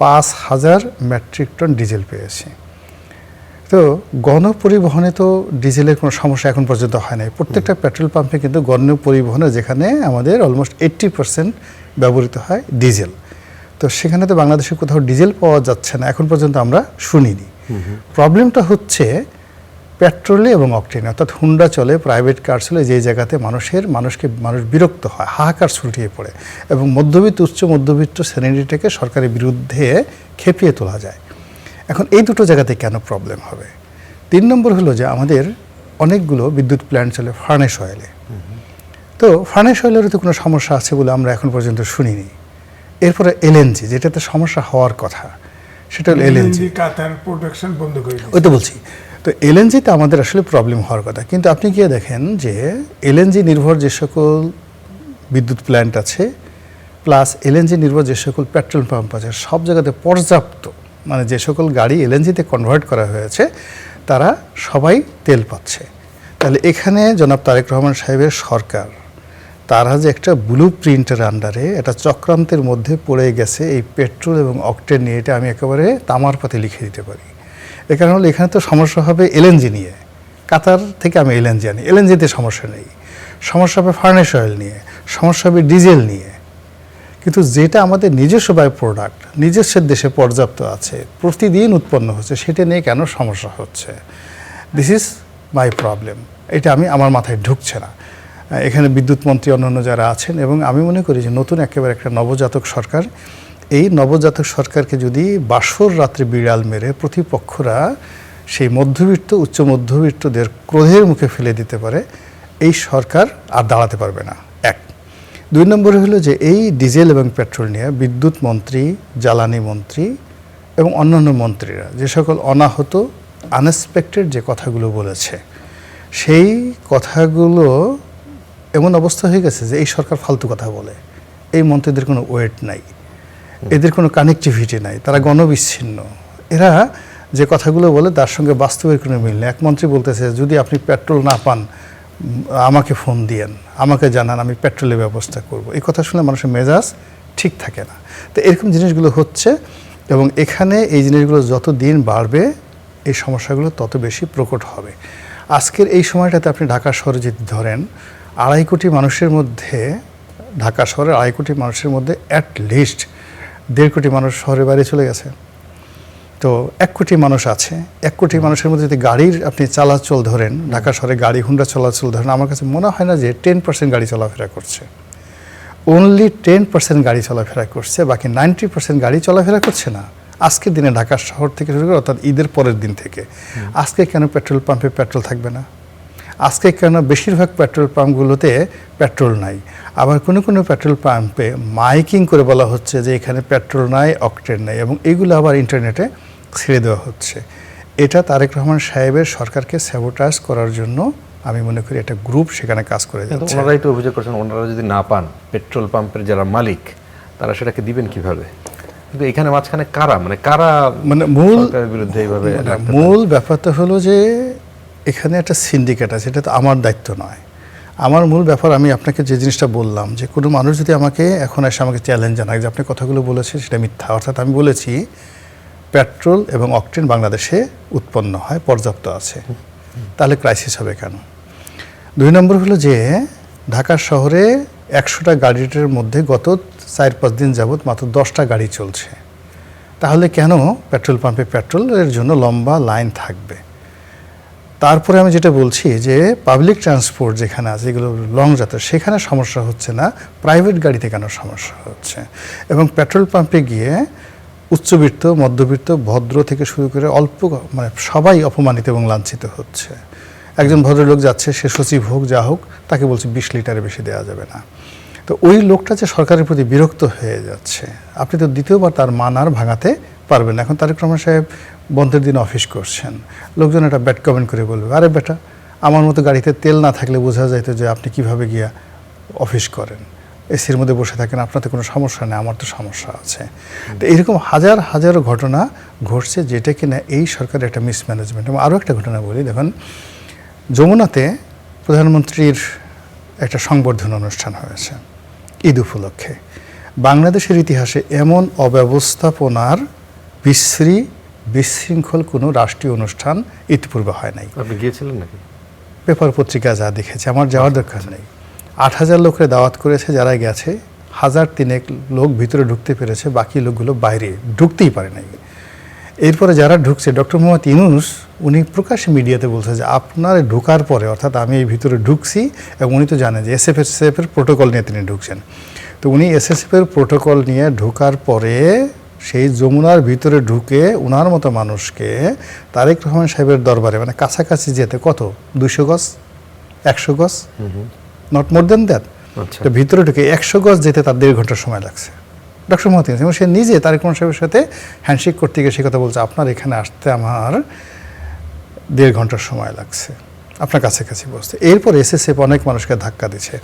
[SPEAKER 1] 5000 মেট্রিক টন ডিজেল পেয়েছি। তো গণপরিবহনে তো ডিজেলের কোনো সমস্যা এখন পর্যন্ত হয় নাই। প্রত্যেকটা পেট্রোল পাম্পে কিন্তু গণপরিবহনে যেখানে আমাদের অলমোস্ট 80% ব্যবহৃত হয় ডিজেল, তো সেখানে তো বাংলাদেশে কোথাও ডিজেল পাওয়া যাচ্ছে না, এখন পর্যন্ত আমরা শুনিনি। প্রবলেমটা হচ্ছে পেট্রোলে এবং অকটেনে, অর্থাৎ হুন্ডা চলে, প্রাইভেট কার চলে, যেই জায়গাতে মানুষ বিরক্ত হয়, হাহাকার ছুটিয়ে পড়ে, এবং উচ্চ মধ্যবিত্ত শ্রেণীটাকে সরকারের বিরুদ্ধে খেপিয়ে তোলা যায়। এখন এই দুটো জায়গাতে কেন প্রবলেম হবে? 3 নম্বর হলো যে আমাদের অনেকগুলো বিদ্যুৎ প্ল্যান্ট চলে ফার্নেস অয়েলে। তো ফার্নেস অয়েলেরও তো কোনো সমস্যা আছে বলে আমরা এখন পর্যন্ত শুনিনি। এরপরে এলএনজি, যেটাতে সমস্যা হওয়ার কথা, সেটা হলো এলএনজি।
[SPEAKER 2] কাতার প্রোডাকশন বন্ধ করে
[SPEAKER 1] ওই তো বলছি, তো এলএনজিতে আমাদের আসলে প্রবলেম হওয়ার কথা, কিন্তু আপনি গিয়ে দেখেন যে এলএনজি নির্ভর যে সকল বিদ্যুৎ প্ল্যান্ট আছে প্লাস এলএনজি নির্ভর যে সকল পেট্রোল পাম্প আছে, সব জায়গাতে পর্যাপ্ত, মানে যে সকল গাড়ি এলএনজিতে কনভার্ট করা হয়েছে তারা সবাই তেল পাচ্ছে। তাহলে এখানে জনাব তারেক রহমান সাহেবের সরকার, তারা যে একটা ব্লু প্রিন্টের আন্ডারে একটা চক্রান্তের মধ্যে পড়ে গেছে এই পেট্রোল এবং অকটেন নিয়ে, এটা আমি একেবারে তামার পাতে লিখে দিতে পারি। এ কারণ হলো এখানে তো সমস্যা হবে এলএনজি নিয়ে, কাতার থেকে আমি এলএনজি আনি, এলএনজিতে সমস্যা নেই, সমস্যা হবে ফার্নেস অয়েল নিয়ে, সমস্যা হবে ডিজেল নিয়ে। কিন্তু যেটা আমাদের নিজস্ব বাই প্রোডাক্ট, নিজস্ব দেশে পর্যাপ্ত আছে, প্রতিদিন উৎপন্ন হচ্ছে, সেটা নিয়ে কেন সমস্যা হচ্ছে? This is my problem. এটা আমার মাথায় ঢুকছে না। এখানে বিদ্যুৎ মন্ত্রী অন্যান্য যারা আছেন, এবং আমি মনে করি যে নতুন একেবারে একটা নবজাতক সরকার, এই নবজাতক সরকারকে যদি বাসর রাত্রে বিড়াল মেরে প্রতিপক্ষরা সেই মধ্যবিত্ত উচ্চ মধ্যবিত্তদের ক্রোধের মুখে ফেলে দিতে পারে, এই সরকার আর দাঁড়াতে পারবে না। 1। 2 নম্বরে হলো যে এই ডিজেল এবং পেট্রোল নিয়ে বিদ্যুৎ মন্ত্রী, জ্বালানি মন্ত্রী এবং অন্যান্য মন্ত্রীরা যে সকল অনাহত আনএক্সপেক্টেড যে কথাগুলো বলেছে, সেই কথাগুলো এমন অবস্থা হয়ে গেছে যে এই সরকার ফালতু কথা বলে, এই মন্ত্রীদের কোনো ওয়েট নাই, এদের কোনো কানেক্টিভিটি নাই, তারা গণবিচ্ছিন্ন। এরা যে কথাগুলো বলে তার সঙ্গে বাস্তবের কোনো মিল নেই। এক মন্ত্রী বলতেছে, যদি আপনি পেট্রোল না পান আমাকে ফোন দিয়েন, আমাকে জানান, আমি পেট্রোলের ব্যবস্থা করব। এই কথা শুনে মানুষের মেজাজ ঠিক থাকে না। তো এরকম জিনিসগুলো হচ্ছে, এবং এখানে এই জিনিসগুলো যত দিন বাড়বে এই সমস্যাগুলো তত বেশি প্রকট হবে। আজকের এই সময়টাতে আপনি ঢাকা শহরে যদি ধরেন, 2.5 কোটি মানুষের মধ্যে, ঢাকা শহরের 2.5 কোটি মানুষের মধ্যে অ্যাটলিস্ট 1.5 কোটি মানুষ শহরের বাইরে চলে গেছে। তো 1 কোটি মানুষ আছে, 1 কোটি মানুষের মধ্যে যদি গাড়ির আপনি চলাচল ধরেন, ঢাকা শহরে গাড়ি হুন্ডা চলাচল ধরেন, আমার কাছে মনে হয় না যে 10% গাড়ি চলাফেরা করছে। অনলি 10% গাড়ি চলাফেরা করছে, বাকি 90% গাড়ি চলাফেরা করছে না। আজকের দিনে ঢাকা শহর থেকে শুরু করে, অর্থাৎ ঈদের পরের দিন থেকে আজকে কেন পেট্রোল পাম্পে পেট্রোল থাকবে না? আজকে কেন বেশিরভাগ পেট্রোল পাম্পগুলোতে পেট্রোল নাই? আবার কোনো কোনো পেট্রোল পাম্পে মাইকিং করে বলা হচ্ছে যে এখানে পেট্রোল নাই, অকটেন নাই, এবং এইগুলো আবার ইন্টারনেটে ছেড়ে দেওয়া হচ্ছে। এটা তারেক রহমান সাহেবের সরকারকে স্যাবোটাজ করার জন্য আমি মনে করি একটা গ্রুপ সেখানে কাজ করে যাচ্ছে।
[SPEAKER 3] ওনারাই তো অভিযোগ করছেন, ওনারা যদি না পান, পেট্রোল পাম্পের যারা মালিক তারা সেটাকে দিবেন কিভাবে? কিন্তু এখানে মাঝখানে কারা মূল বিরুদ্ধে এইভাবে
[SPEAKER 1] মূল ব্যাপারটা হলো যে এখানে একটা সিন্ডিকেট আছে, এটা তো আমার দায়িত্ব নয়। আমার মূল ব্যাপার, আমি আপনাকে যে জিনিসটা বললাম, যে কোনো মানুষ যদি আমাকে এখন এসে আমাকে চ্যালেঞ্জ জানায় যে আপনি কথাগুলো বলেছেন সেটা মিথ্যা, অর্থাৎ আমি বলেছি পেট্রোল এবং অকটেন বাংলাদেশে উৎপন্ন হয়, পর্যাপ্ত আছে, তাহলে ক্রাইসিস হবে কেন? 2 নম্বর হলো যে ঢাকা শহরে 100টা গাড়িটার মধ্যে গত 4-5 দিন যাবৎ মাত্র 10টা গাড়ি চলছে। তাহলে কেন পেট্রোল পাম্পে পেট্রোলের জন্য লম্বা লাইন থাকবে? তারপরে আমি যেটা বলছি যে পাবলিক ট্রান্সপোর্ট যেখানে আছে, যেগুলো লং যাত্রা, সেখানে সমস্যা হচ্ছে না, প্রাইভেট গাড়িতে কেন সমস্যা হচ্ছে? এবং পেট্রোল পাম্পে গিয়ে উচ্চবিত্ত, মধ্যবিত্ত, ভদ্র থেকে শুরু করে অল্প, মানে সবাই অপমানিত এবং লাঞ্ছিত হচ্ছে। একজন ভদ্রলোক যাচ্ছে, সে সচিব হোক যা হোক, তাকে বলছে 20 লিটারের বেশি দেওয়া যাবে না। তো ওই লোকটা যে সরকারের প্রতি বিরক্ত হয়ে যাচ্ছে, আপনি তো দ্বিতীয়বার তার মান আর ভাঙাতে পারবেন না। এখন তারেক রহমান সাহেব বন্ধের দিন অফিস করছেন, লোকজন একটা ব্যাড কমেন্ট করে বলবে, আরে বেটা, আমার মতো গাড়িতে তেল না থাকলে বোঝা যেত যে আপনি কিভাবে গিয়া অফিস করেন, এসির মধ্যে বসে থাকেন, আপনার তো কোনো সমস্যা নেই, আমার তো সমস্যা আছে। তো এরকম হাজার হাজারো ঘটনা ঘটছে, যেটা কিনা এই সরকারের একটা মিসম্যানেজমেন্ট। এবং আরও একটা ঘটনা বলি, দেখুন যমুনাতে প্রধানমন্ত্রীর একটা সংবর্ধনা অনুষ্ঠান হয়েছে ঈদ উপলক্ষে। বাংলাদেশের ইতিহাসে এমন অব্যবস্থাপনার বিশ্রী বিশৃঙ্খল কোনো রাষ্ট্রীয় অনুষ্ঠান ইতিপূর্বে হয় নাই।
[SPEAKER 3] আপনি গিয়েছিলেন নাকি?
[SPEAKER 1] পেপার পত্রিকা যা দেখেছে, আমার যাওয়ার দরকার নেই। 8,000 লোকের দাওয়াত করেছে, যারা গেছে 1,003 লোক ভিতরে ঢুকতে পেরেছে, বাকি লোকগুলো বাইরে ঢুকতেই পারে নাই। এরপরে যারা ঢুকছে, ডক্টর মোহাম্মদ ইউনূস উনি প্রকাশ্যে মিডিয়াতে বলছে যে আপনার ঢোকার পরে, অর্থাৎ আমি এই ভিতরে ঢুকছি, এবং উনি তো জানেন যে এসএফের প্রোটোকল নিয়ে তিনি ঢুকছেন। তো উনি এসএসএফের প্রোটোকল নিয়ে ঢোকার পরে সেই যমুনার ভিতরে ঢুকে ওনার মতো মানুষকে তারেক রহমান সাহেবের দরবারে, মানে কাছাকাছি যেতে কত, 200 গজ, 100 গজ, নট মোর দেন দ্যাট। তো ভিতরে ঢুকে 100 গজ যেতে তার 1.5 ঘন্টা সময় লাগছে ডক্টর মোহাম্মদ ইউনূস। এবং সে নিজে তারেক রহমান সাহেবের সাথে হ্যান্ডশেক করতে গিয়ে সে কথা বলছে, আপনার এখানে আসতে আমার 1.5 ঘন্টার সময় লাগছে, আপনার কাছাকাছি বসতে। এরপর এসএসএফ অনেক মানুষকে ধাক্কা দিচ্ছে,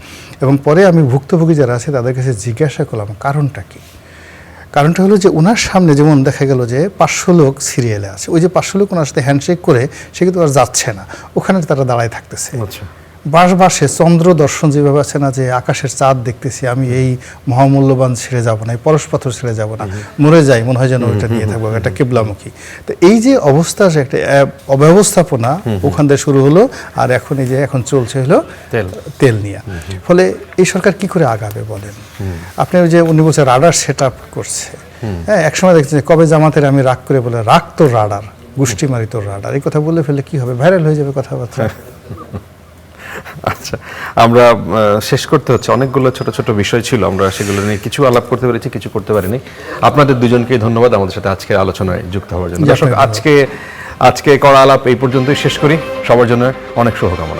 [SPEAKER 1] এবং পরে আমি ভুক্তভোগী যারা আছে তাদের কাছে জিজ্ঞাসা করলাম কারণটা কি। কারণটা হলো যে ওনার সামনে যেমন দেখা গেল যে 500 লোক সিরিয়ালে আছে, ওই যে 500 লোক ওনার সাথে হ্যান্ডশেক করে সে কিন্তু আর যাচ্ছে না, ওখানে তারা দাঁড়ায় থাকতেছে। বাসে চন্দ্র দর্শন যেভাবে আছে না, যে আকাশের চাঁদ দেখতেছি, আমি এই মহামূল্যবান ছেড়ে যাব না, এই পরশ পাথর ছেড়ে যাব না, মরে যাই মনে হয় যেন ওইটা নিয়ে থাকবো, একটা কেবলামুখী। তো এই যে অবস্থা, একটা অব্যবস্থাপনা ওখান থেকে শুরু হলো, আর এখন এই যে এখন চলছে হলো তেল নিয়ে। ফলে এই সরকার কি করে আগাবে বলেন? আপনি ওই যে উনি বলছে রাডার সেট আপ করছে, হ্যাঁ, একসময় দেখছেন কবে জামাতের আমি রাগ করে বলে, রাগ তোর রাডার, গোষ্ঠী মারি তোর রাডার, এই কথা বলে ফেলে কি হবে, ভাইরাল হয়ে যাবে কথাবার্তা।
[SPEAKER 3] আচ্ছা, আমরা শেষ করতে হচ্ছে। অনেকগুলো ছোট ছোট বিষয় ছিল, আমরা সেগুলো নিয়ে কিছু আলাপ করতে পেরেছি, কিছু করতে পারিনি। আপনাদের দুজনকেই ধন্যবাদ আমাদের সাথে আজকে আলোচনায় যুক্ত হওয়ার জন্য। দর্শক, আজকে করা আলাপ এই পর্যন্তই শেষ করি। সবার জন্য অনেক শুভকামনা।